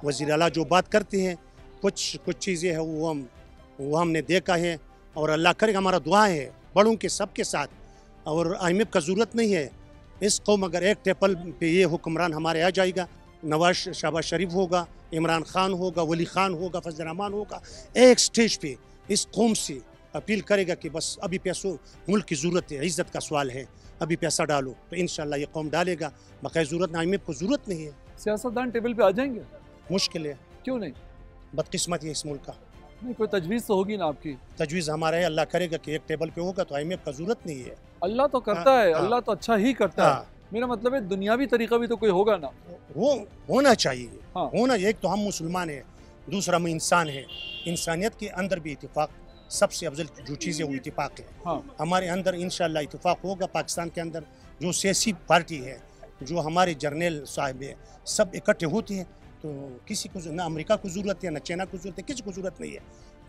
वज़ीर आला जो बात करते हैं कुछ चीज़ें हैं वो हमने देखा है और अल्लाह करेगा। हमारा दुआ है बड़ों के सबके साथ और IMF का ज़रूरत नहीं है। इस कौम अगर एक टेबल पे ये हुक्मरान हमारे आ जाएगा, नवाज शहबाज शरीफ होगा, इमरान खान होगा, वली खान होगा, फजल रहमान होगा, एक स्टेज पे इस कौम से अपील करेगा कि बस अभी पैसों मुल्क की ज़रूरत है, इज़्ज़त का सवाल है, अभी पैसा डालो, तो इंशाल्लाह ये कौम डालेगा। बकाया ज़रूरत IMF को ज़रूरत नहीं है। सियासतदान टेबल पे आ जाएंगे? मुश्किल है। क्यों नहीं? बदकिस्मत है इस मुल्क का। नहीं, कोई तजवीज़ तो होगी ना आपकी? तजवीज़ हमारा है, अल्लाह करेगा कि एक टेबल पे होगा तो IMF का ज़रूरत नहीं है। अल्लाह तो करता है, अल्लाह तो अच्छा ही करता है। मेरा मतलब है दुनियावी तरीका भी तो कोई होगा ना। वो होना चाहिए। होना, एक तो हम मुसलमान हैं, दूसरा हम इंसान है। इंसानियत के अंदर भी इत्तेफाक सबसे अफजल जो चीज़ है वो इत्तेफाक है। हमारे अंदर इंशाल्लाह इत्तेफाक होगा। पाकिस्तान के अंदर जो सियासी पार्टी है, जो हमारे जर्नल साहब है, सब इकट्ठे होते हैं तो किसी को ना अमेरिका को ज़रूरत है, ना चाइना को ज़रूरत है, किसी को ज़रूरत नहीं है।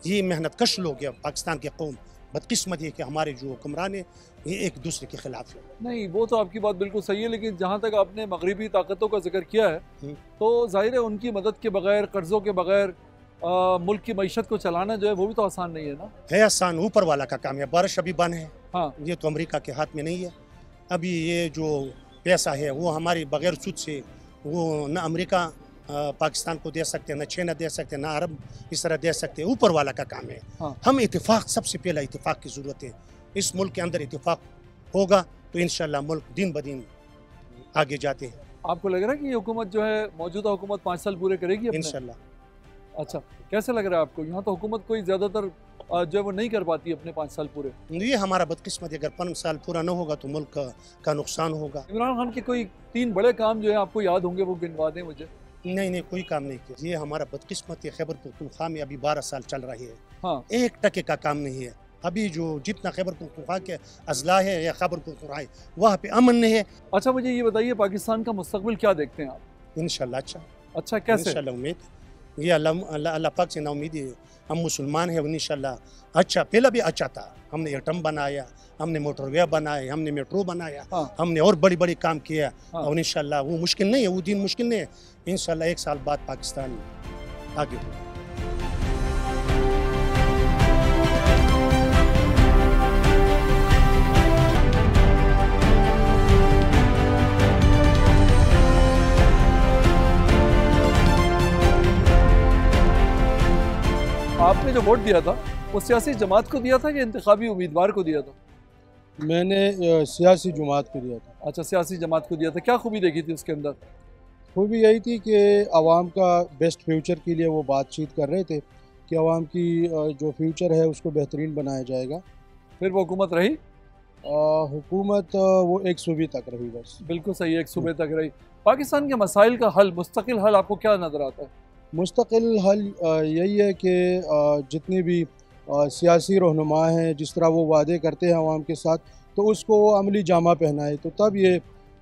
ये मेहनत कश लोग हैं पाकिस्तान के कौम। बदकिस्मत है कि हमारे जो हुक्मरान है ये एक दूसरे के खिलाफ है। नहीं, वो तो आपकी बात बिल्कुल सही है, लेकिन जहाँ तक आपने मगरिबी ताकतों का जिक्र किया है तो जाहिर है उनकी मदद के बगैर, कर्ज़ों के बगैर मुल्क की मईशत को चलाना जो है वो भी तो आसान नहीं है ना। है आसान, ऊपर वाला का काम है। बारिश अभी बंद है। हाँ, ये तो अमेरिका के हाथ में नहीं है। अभी ये जो पैसा है वो हमारे बगैर सूद से वो ना अमेरिका पाकिस्तान को दे सकते हैं, ना चाइना दे सकते हैं, ना अरब इस तरह दे सकते हैं। ऊपर वाला का काम है। हम इत्तेफाक, सबसे पहला इत्तेफाक की ज़रूरत है। इस मुल्क के अंदर इत्तेफाक होगा तो इंशाल्लाह मुल्क दिन ब दिन आगे जाते हैं। आपको लग रहा है कि ये हुकूमत जो है, मौजूदा हुकूमत 5 साल पूरे करेगी इंशाल्लाह? अच्छा, कैसे लग रहा है आपको? यहाँ तो हुकूमत कोई ज़्यादातर जो है वो नहीं कर पाती अपने 5 साल पूरे। ये हमारा बदकिस्मत है। अगर 5 साल पूरा न होगा तो मुल्क का नुकसान होगा। इमरान खान के कोई 3 बड़े काम जो है आपको याद होंगे, वो गिनवा दें मुझे। नहीं, कोई काम नहीं किया। ये हमारा बदकिस्मत है। खैबर पख्तूनख्वा में अभी 12 साल चल रही है। हाँ। 1 टके का काम नहीं है। अभी जो जितना खैबर पख्तूनख्वा के अजला है या खैबर पख्तूनख्वा है वहाँ पे अमन नहीं है। अच्छा, मुझे ये बताइए पाकिस्तान का मुस्तकबिल क्या देखते हैं आप? इंशाल्लाह अच्छा। अच्छा, कैसे? इंशाल्लाह उम्मीद ये अल्लाह पाक से ना उम्मीद है। हम मुसलमान हैं, इंशाल्लाह अच्छा। पहला भी अच्छा था। हमने एटम बनाया, हमने मोटरवे बनाया, हमने मेट्रो बनाया, हमने और बड़ी बड़ी काम किया। और इंशाल्लाह वो मुश्किल नहीं है, वो दिन मुश्किल नहीं है। इंशाल्लाह 1 साल बाद पाकिस्तान आगे होगा। आपने जो वोट दिया था वो सियासी जमात को दिया था कि इंतखाबी उम्मीदवार को दिया था? मैंने सियासी जमात को दिया था। अच्छा, सियासी जमात को दिया था। क्या खूबी देखी थी उसके अंदर? खूबी यही थी कि आवाम का बेस्ट फ्यूचर के लिए वो बातचीत कर रहे थे कि आवाम की जो फ्यूचर है उसको बेहतरीन बनाया जाएगा। फिर वो हुकूमत रही? हुकूमत वो एक सूबे तक रही बस। बिल्कुल सही, एक सूबे तक रही। पाकिस्तान के मसाइल का हल, मुस्तकिल हल आपको क्या नज़र आता है? मुस्तकिल हल यही है कि जितने भी सियासी रहनुमा हैं जिस तरह वो वादे करते हैं आवाम के साथ तो उसको वो अमली जामा पहनाए तो तब ये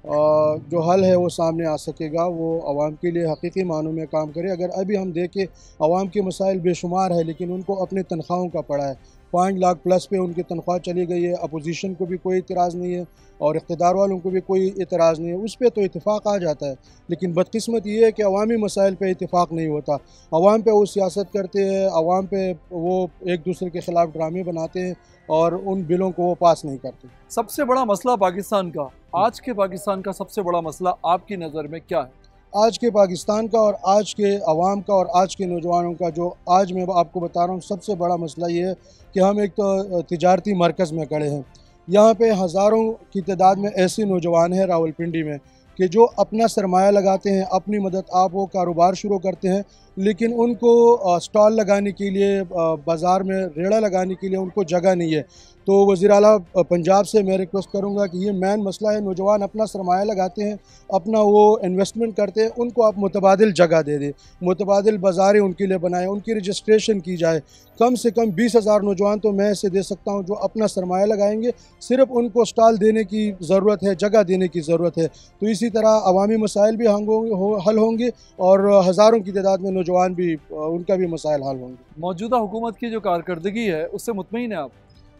जो हल है वो सामने आ सकेगा। वो आवाम के लिए हकीकी मानों में काम करे। अगर अभी हम देखें आवाम के मसाइल बेशुमार है लेकिन उनको अपने तनख्वाहों का पड़ा है। 5 लाख प्लस पे उनकी तनख्वाह चली गई है। अपोजिशन को भी कोई इतराज़ नहीं है और इक़्तिदार वालों को भी कोई इतराज़ नहीं है। उस पर तो इत्तेफाक आ जाता है, लेकिन बदकिस्मत ये है कि अवामी मसाइल पे इत्तेफाक नहीं होता। अवाम पे वो सियासत करते हैं, अवाम पे वो एक दूसरे के ख़िलाफ़ ड्रामे बनाते हैं और उन बिलों को वो पास नहीं करते। सबसे बड़ा मसला पाकिस्तान का, आज के पाकिस्तान का सबसे बड़ा मसला आपकी नज़र में क्या है? आज के पाकिस्तान का और आज के अवाम का और आज के नौजवानों का जो आज मैं आपको बता रहा हूँ सबसे बड़ा मसला ये है कि हम एक तो तिजारती मरकज़ में खड़े हैं। यहाँ पे हज़ारों की तादाद में ऐसे नौजवान हैं रावलपिंडी में कि जो अपना सरमाया लगाते हैं, अपनी मदद आप वो कारोबार शुरू करते हैं, लेकिन उनको स्टॉल लगाने के लिए, बाज़ार में रेड़ा लगाने के लिए उनको जगह नहीं है। तो वज़ीर आला पंजाब से मैं रिक्वेस्ट करूंगा कि ये मेन मसला है, नौजवान अपना सरमाया लगाते हैं, अपना वो इन्वेस्टमेंट करते हैं, उनको आप मुतबादिल जगह दे दें, मुतबादिल बाज़ारें उनके लिए बनाएं, उनकी रजिस्ट्रेशन की जाए। कम से कम 20,000 नौजवान तो मैं ऐसे दे सकता हूँ जो अपना सरमाया लगाएंगे, सिर्फ उनको स्टॉल देने की ज़रूरत है, जगह देने की ज़रूरत है। तो इसी तरह अवामी मसाइल भी हल होंगे और हज़ारों की तादाद में नौजवान भी उनका भी मसाइल हल होंगे। मौजूदा हुकूमत की जो कारकर्दगी है उससे मुतमईन है आप?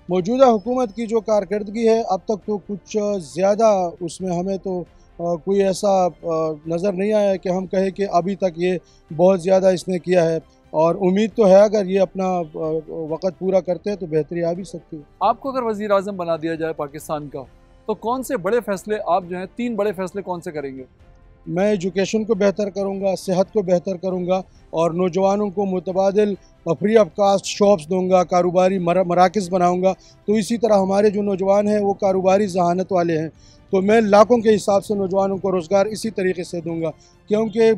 मौजूदा हुकूमत की जो कारकर्दगी है अब तक तो कुछ ज़्यादा उसमें हमें तो कोई ऐसा नज़र नहीं आया कि हम कहें कि अभी तक ये बहुत ज़्यादा इसने किया है, और उम्मीद तो है अगर ये अपना वक़्त पूरा करते हैं तो बेहतरी आ भी सकती है। आपको अगर वज़ीर आज़म बना दिया जाए पाकिस्तान का, तो कौन से बड़े फैसले आप जो हैं 3 बड़े फैसले कौन से करेंगे? मैं एजुकेशन को बेहतर करूँगा, सेहत को बेहतर करूँगा और नौजवानों को मुतबादिल फ्री ऑफ कास्ट शॉप्स दूँगा, कारोबारी मराकज़ बनाऊँगा। तो इसी तरह हमारे जो नौजवान हैं वो कारोबारी ज़हानत वाले हैं, तो मैं लाखों के हिसाब से नौजवानों को रोज़गार इसी तरीके से दूँगा, क्योंकि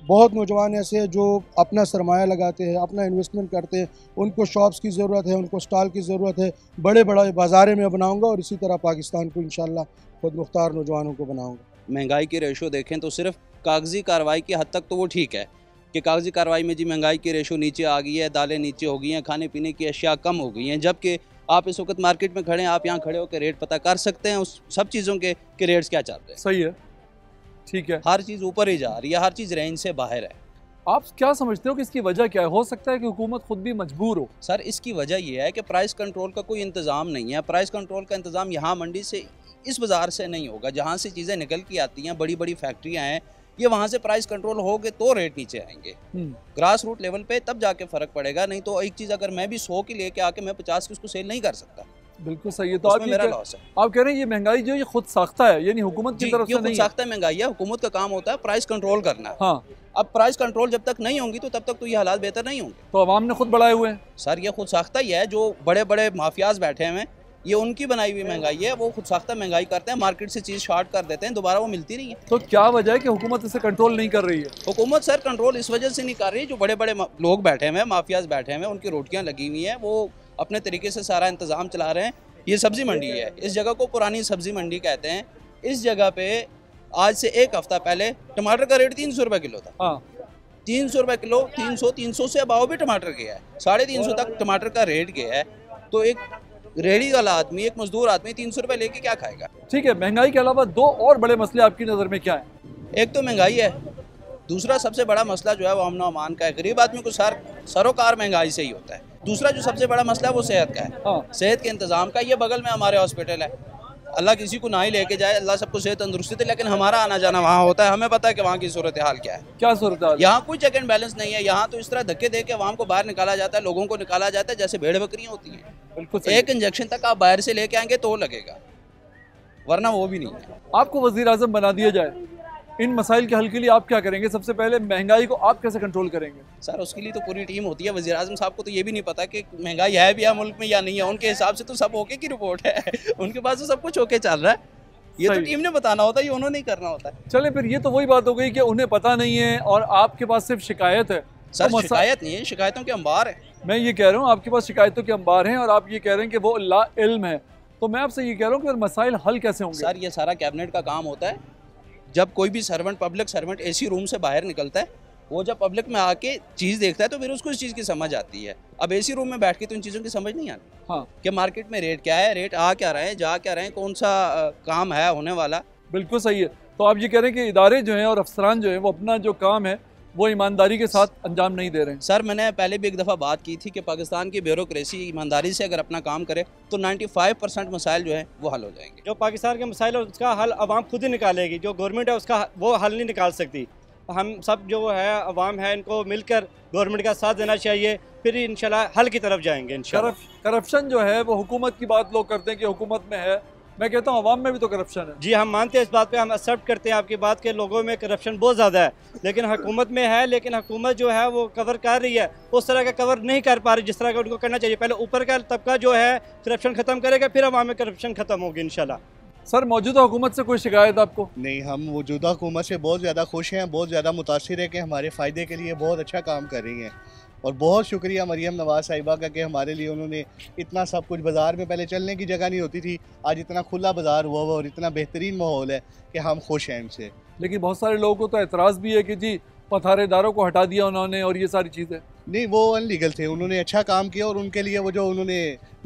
बहुत नौजवान ऐसे हैं जो अपना सरमाया लगाते हैं, अपना इन्वेस्टमेंट करते हैं, उनको शॉप्स की ज़रूरत है, उनको स्टॉल की ज़रूरत है, बड़े बड़े बाज़ारें में बनाऊँगा और इसी तरह पाकिस्तान को इंशाअल्लाह खुद मुख्तार नौजवानों को बनाऊँगा। महंगाई की रेशो देखें तो सिर्फ कागजी कार्रवाई की हद तक तो वो ठीक है कि कागजी कार्रवाई में जी महंगाई की रेशो नीचे आ गई है, दालें नीचे हो गई हैं, खाने पीने की अशिया कम हो गई हैं, जबकि आप इस वक्त मार्केट में खड़े हैं, आप यहाँ खड़े होकर रेट पता कर सकते हैं उस सब चीज़ों के रेट्स क्या चल रहे हैं। सही है, ठीक है। हर चीज़ ऊपर ही जा रही है, हर चीज़ रेंज से बाहर है। आप क्या समझते हो कि इसकी वजह क्या है? हो सकता है कि हुकूमत खुद भी मजबूर हो। सर इसकी वजह यह है कि प्राइस कंट्रोल का कोई इंतज़ाम नहीं है। प्राइस कंट्रोल का इंतज़ाम यहाँ मंडी से, इस बाज़ार से नहीं होगा, जहाँ से चीज़ें निकल के आती हैं, बड़ी बड़ी फैक्ट्रियाँ हैं, ये वहाँ से प्राइस कंट्रोल होगे तो रेट नीचे आएंगे। ग्रास रूट लेवल पे तब जाके फ़र्क पड़ेगा, नहीं तो एक चीज़ अगर मैं भी 100 की लेके आके मैं 50 की उसको सेल नहीं कर सकता। बिल्कुल सही है। तो आप मेरा लॉस है। आप कह रहे हैं ये महंगाई जो ये खुद साख्ता है, यानी हुकूमत की तरफ से नहीं है? खुद साख्ता महंगाई है, हुकूमत का काम होता है प्राइस कंट्रोल करना। हाँ, अब प्राइस कंट्रोल जब तक नहीं होंगी तो तब तक तो ये हालात बेहतर नहीं होंगे। तो अवाम ने खुद बढ़ाए हुए हैं सर, ये खुद साख्ता ही है, जो बड़े बड़े माफियाज बैठे हैं ये उनकी बनाई हुई महंगाई है, वो खुद साख्ता महंगाई करते हैं, मार्केट से चीज़ शॉर्ट कर देते हैं, दोबारा वो मिलती नहीं है। तो क्या वजह है कि हुकूमत इसे कंट्रोल नहीं कर रही है? हुकूमत सर कंट्रोल इस वजह से नहीं कर रही, जो बड़े बड़े लोग बैठे हुए हैं, माफियाज बैठे हुए हैं, उनकी रोटियां लगी हुई हैं, वो अपने तरीके से सारा इंतज़ाम चला रहे हैं। ये सब्ज़ी मंडी है, इस जगह को पुरानी सब्ज़ी मंडी कहते हैं। इस जगह पे आज से 1 हफ्ता पहले टमाटर का रेट 300 रुपये किलो था। हाँ, 300 रुपये किलो, 300 से अबाव भी टमाटर गया है, 350 तक टमाटर का रेट गया है। तो एक रेहड़ी वाला आदमी, एक मजदूर आदमी 300 रुपये लेके क्या खाएगा? ठीक है, महंगाई के अलावा 2 और बड़े मसले आपकी नज़र में क्या है? एक तो महंगाई है, दूसरा सबसे बड़ा मसला जो है वो अमन अमान का है। गरीब आदमी को सरोकार महंगाई से ही होता है। दूसरा जो सबसे बड़ा मसला है वो सेहत का है। हाँ। सेहत के इंतज़ाम का। ये बगल में हमारे हॉस्पिटल है, अल्लाह किसी को ना ही लेके जाए, अल्लाह सबको सेहत तंदुरुस्ती दे, लेकिन हमारा आना जाना वहाँ होता है, हमें पता है कि वहाँ की सूरत हाल क्या है। क्या सूरत हाल? यहाँ कोई चेक एंड बैलेंस नहीं है। यहाँ तो इस तरह धक्के दे के आवाम को बाहर निकाला जाता है, लोगों को निकाला जाता है जैसे भेड़ बकरियाँ होती हैं। बिल्कुल। एक इंजेक्शन तक आप बाहर से लेके आएंगे तो लगेगा, वरना वो भी नहीं है। आपको वज़ीर आज़म बना दिया जाए, इन मसाइल के हल के लिए आप क्या करेंगे? सबसे पहले महंगाई को आप कैसे कंट्रोल करेंगे? सर उसके लिए तो पूरी टीम होती है। वज़ीर आज़म साहब को तो ये भी नहीं पता कि महंगाई है भी है मुल्क में या नहीं है। उनके हिसाब से तो सब ओके की रिपोर्ट है, उनके पास तो सब कुछ ओके चल रहा है। ये तो टीम ने बताना होता है, ये उन्होंने ही करना होता है। चले फिर ये तो वही बात हो गई कि उन्हें पता नहीं है और आपके पास सिर्फ शिकायत है। सर तो शिकायत नहीं है, शिकायतों के अंबार है। मैं ये कह रहा हूँ आपके पास शिकायतों के अंबार हैं और आप ये कह रहे हैं कि वो ला इल्म है, तो मैं आपसे ये कह रहा हूँ कि मसाइल हल कैसे होंगे? सर ये सारा कैबिनेट का काम होता है। जब कोई भी servant, public servant AC room से बाहर निकलता है, वो जब पब्लिक में आके चीज़ देखता है तो फिर उसको इस चीज़ की समझ आती है। अब एसी रूम में बैठ के तो इन चीज़ों की समझ नहीं आती। हाँ, कि मार्केट में रेट क्या है, रेट आ क्या रहे हैं, जा क्या रहे हैं, कौन सा काम है होने वाला। बिल्कुल सही है। तो आप ये कह रहे हैं कि इदारे जो हैं और अफसरान जो हैं वो अपना जो काम है वो ईमानदारी के साथ अंजाम नहीं दे रहे हैं। सर मैंने पहले भी एक दफ़ा बात की थी कि पाकिस्तान की ब्यूरोक्रेसी ईमानदारी से अगर अपना काम करे तो 95% मसाइल जो है वो हल हो जाएंगे। जो पाकिस्तान के मसाइल है उसका हल अवाम खुद ही निकालेगी, जो गवर्नमेंट है उसका वो हल नहीं निकाल सकती। हम सब जो है अवाम है इनको मिलकर गवर्नमेंट का साथ देना चाहिए, फिर इंशाल्लाह हल की तरफ जाएंगे इंशाल्लाह। करप्शन जो है वो हुकूमत की बात लोग करते हैं कि हुकूमत में है, मैं कहता हूँ अवाम में भी तो करप्शन है। जी हम मानते हैं इस बात पे, हम एक्सेप्ट करते हैं आपकी बात के लोगों में करप्शन बहुत ज़्यादा है, लेकिन हुकूमत में है, लेकिन हुकूमत जो है वो कवर कर रही है, उस तरह का कवर नहीं कर पा रही जिस तरह का उनको करना चाहिए। पहले ऊपर का तबका जो है करप्शन ख़त्म करेगा, फिर अवाम में करप्शन ख़त्म होगी इंशाल्लाह। सर मौजूदा हुकूमत से कोई शिकायत आपको? नहीं, हम मौजूदा हुकूमत से बहुत ज़्यादा खुश हैं, बहुत ज़्यादा मुतासिर है कि हमारे फ़ायदे के लिए बहुत अच्छा काम कर रही हैं। और बहुत शुक्रिया मरियम नवाज साहिबा का कि हमारे लिए उन्होंने इतना सब कुछ, बाज़ार में पहले चलने की जगह नहीं होती थी, आज इतना खुला बाज़ार हुआ और इतना बेहतरीन माहौल है कि हम खुश हैं इनसे। लेकिन बहुत सारे लोगों को तो एतराज़ भी है कि जी पथारेदारों को हटा दिया उन्होंने और ये सारी चीज़ें। नहीं, वो अनलीगल थे, उन्होंने अच्छा काम किया और उनके लिए वो जो उन्होंने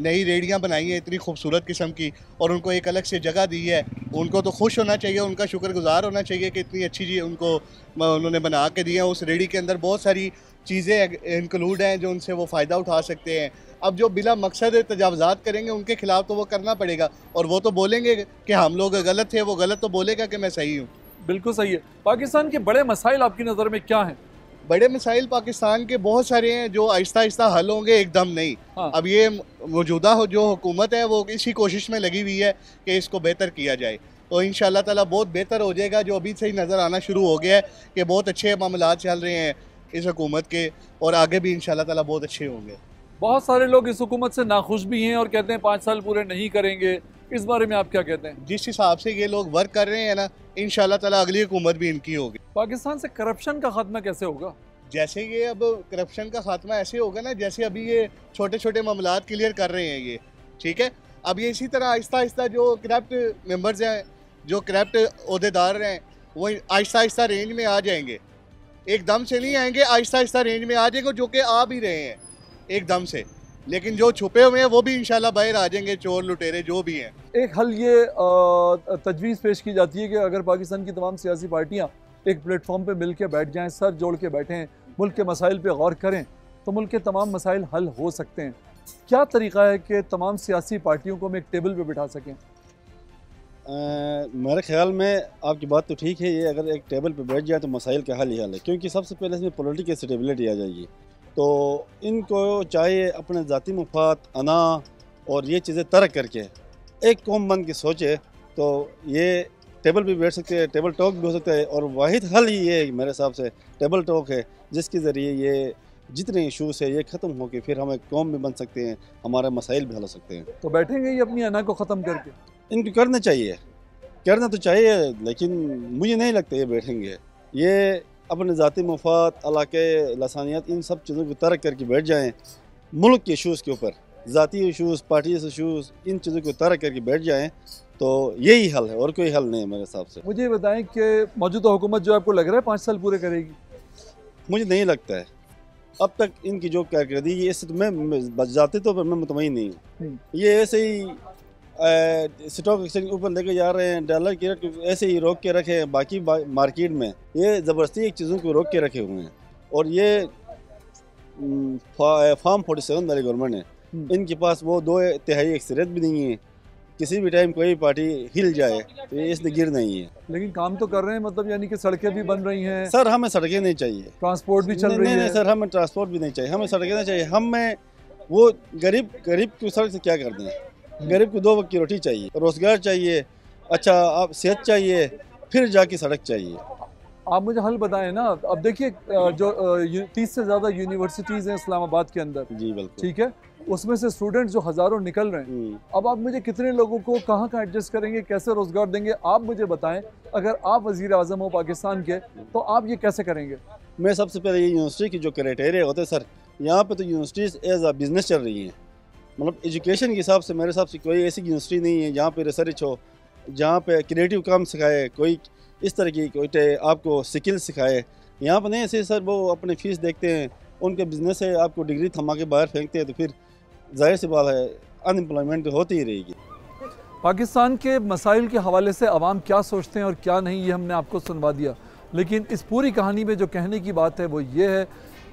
नई रेडियाँ बनाई हैं इतनी खूबसूरत किस्म की और उनको एक अलग से जगह दी है, उनको तो खुश होना चाहिए, उनका शुक्रगुजार होना चाहिए कि इतनी अच्छी चीज़ उनको उन्होंने बना के दी है। उस रेडी के अंदर बहुत सारी चीज़ें इंक्लूड हैं जो उनसे वो फ़ायदा उठा सकते हैं। अब जो बिला मकसद तजावज़ात करेंगे उनके खिलाफ तो वो करना पड़ेगा और वो तो बोलेंगे कि हम लोग गलत थे, वो गलत तो बोलेगा कि मैं सही हूँ। बिल्कुल सही है। पाकिस्तान के बड़े मसाइल आपकी नज़र में क्या हैं? बड़े मसाइल पाकिस्तान के बहुत सारे हैं जो आहिस्ता आहिस्ता हल होंगे, एकदम नहीं। अब ये मौजूदा जो हुकूमत है वो इसी कोशिश में लगी हुई है कि इसको बेहतर किया जाए, तो इंशाअल्लाह ताला बहुत बेहतर हो जाएगा। जो अभी से ही नज़र आना शुरू हो गया है कि बहुत अच्छे मामलात चल रहे हैं इस हुकूमत के और आगे भी इंशाअल्लाह ताला बहुत अच्छे होंगे। बहुत सारे लोग इस हुकूमत से नाखुश भी हैं और कहते हैं 5 साल पूरे नहीं करेंगे, इस बारे में आप क्या कहते हैं? जिस हिसाब से ये लोग वर्क कर रहे हैं ना, इंशाअल्लाह ताला अगली हुकूमत भी इनकी होगी। पाकिस्तान से करप्शन का खात्मा कैसे होगा? जैसे ये अब करप्शन का खात्मा ऐसे होगा ना जैसे अभी ये छोटे छोटे मामलात क्लियर कर रहे हैं ये, ठीक है। अब ये इसी तरह आहिस्ता आहिस्ता जो करप्ट मेंबर्स हैं, जो करप्ट ओहदेदार हैं, वो आहिस्ता आहिस्ता रेंज में आ जाएंगे। एकदम से नहीं आएंगे, आहिस्ता आहिस्ता रेंज में आ जाएंगे, जो कि आ भी रहे हैं एकदम से। लेकिन जो छुपे हुए हैं वो भी इंशाल्लाह बाहर आ जाएंगे, चोर लुटेरे जो भी हैं। एक हल ये तजवीज़ पेश की जाती है कि अगर पाकिस्तान की तमाम सियासी पार्टियाँ एक प्लेटफॉर्म पे मिल के बैठ जाएँ, सर जोड़ के बैठें, मुल्क के मसाइल पे गौर करें, तो मुल्क के तमाम मसाइल हल हो सकते हैं। क्या तरीक़ा है कि तमाम सियासी पार्टियों को हम एक टेबल पे बिठा सकें? मेरे ख्याल में आपकी बात तो ठीक है, ये अगर एक टेबल पे बैठ जाए तो मसाइल का हल ही हल है, क्योंकि सबसे पहले इसमें पॉलिटिकल स्टेबिलिटी आ जाएगी। तो इनको चाहिए अपने ज़ाती मुफाद, अना और ये चीज़ें तर्क करके एक कौम बन के सोचे, तो ये टेबल पे बैठ सकते हैं, टेबल टॉक भी हो सकता है। और वाहिद हल ही ये मेरे हिसाब से टेबल टॉक है, जिसके ज़रिए ये जितने इशूज़ है ये ख़त्म हो के फिर हम एक कौम भी बन सकते हैं, हमारे मसाइल भी हल हो सकते हैं। तो बैठेंगे ये अपनी अना को ख़त्म करके? इनको करना चाहिए, करना तो चाहिए, लेकिन मुझे नहीं लगता ये बैठेंगे। ये अपने ज़ाती मफाद, इलाके, लसानियत, इन सब चीज़ों को तर्क करके बैठ जाएँ, मुल्क के इशूज़ के ऊपर, ज़ाती इशूज़, पार्टी इशूज़, इन चीज़ों को तर्क करके बैठ जाएँ, तो यही हल है और कोई हल नहीं है मेरे हिसाब से। मुझे बताएं कि मौजूदा हुकूमत जो आपको लग रहा है 5 साल पूरे करेगी? मुझे नहीं लगता है। अब तक इनकी जो कारकर्दगी, इससे तो मैं ज़ाती तौर पर मैं मुतमईन नहीं हूँ। ये ऐसे ही स्टॉक एक्सचेंज के ऊपर लेके जा रहे हैं, डॉलर की रेट ऐसे ही रोक के रखे हैं, बाकी मार्केट में ये ज़बरदस्ती एक चीज़ों को रोक के रखे हुए हैं। और ये फार्म 47 वाली गवर्नमेंट है, इनके पास वो 2/3 अक्सरियत भी नहीं है, किसी भी टाइम कोई पार्टी हिल जाए तो ये इसने गिर नहीं है। लेकिन काम तो कर रहे हैं, मतलब यानी कि सड़कें भी बन रही हैं। सर हमें सड़कें नहीं चाहिए, ट्रांसपोर्ट भी चल रही है। नहीं सर, हमें ट्रांसपोर्ट भी नहीं चाहिए, हमें सड़कें नहीं चाहिए। हमें वो गरीब की सड़क से क्या करते हैं? गरीब को 2 वक्त की रोटी चाहिए, रोज़गार चाहिए, अच्छा आप सेहत चाहिए, फिर जाके सड़क चाहिए। आप मुझे हल बताएं ना। अब देखिए जो 30 से ज़्यादा यूनिवर्सिटीज़ हैं इस्लामाबाद के अंदर, जी बिल्कुल, ठीक है, उसमें से स्टूडेंट जो हज़ारों निकल रहे हैं, अब आप मुझे कितने लोगों को कहाँ एडजस्ट करेंगे, कैसे रोज़गार देंगे, आप मुझे बताएं। अगर आप वज़ीर आज़म हो पाकिस्तान के तो आप ये कैसे करेंगे? मैं सबसे पहले ये यूनिवर्सिटी की जो क्राइटेरिया होते हैं सर, यहाँ पे तो यूनिवर्सिटीज़ एज अ बिज़नेस चल रही हैं। मतलब एजुकेशन के हिसाब से मेरे हिसाब से कोई ऐसी यूनिवर्सिटी नहीं है जहाँ पे रिसर्च हो, जहाँ पे क्रिएटिव काम सिखाए, कोई इस तरह की कोई आपको स्किल सिखाए। यहाँ पर नहीं ऐसे सर, वो अपनी फ़ीस देखते हैं, उनका बिज़नेस है, आपको डिग्री थमा के बाहर फेंकते हैं, तो फिर जाहिर सी बात है अनएम्प्लॉयमेंट होती ही रहेगी। पाकिस्तान के मसाइल के हवाले से अवाम क्या सोचते हैं और क्या नहीं, ये हमने आपको सुनवा दिया। लेकिन इस पूरी कहानी में जो कहने की बात है वो ये है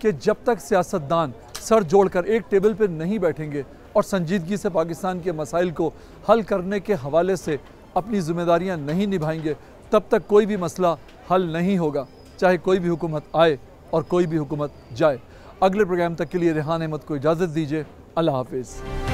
कि जब तक सियासतदान सर जोड़कर एक टेबल पर नहीं बैठेंगे और संजीदगी से पाकिस्तान के मसाइल को हल करने के हवाले से अपनी जिम्मेदारियां नहीं निभाएंगे, तब तक कोई भी मसला हल नहीं होगा, चाहे कोई भी हुकूमत आए और कोई भी हुकूमत जाए। अगले प्रोग्राम तक के लिए रेहान अहमद को इजाज़त दीजिए। अल्लाह हाफिज़।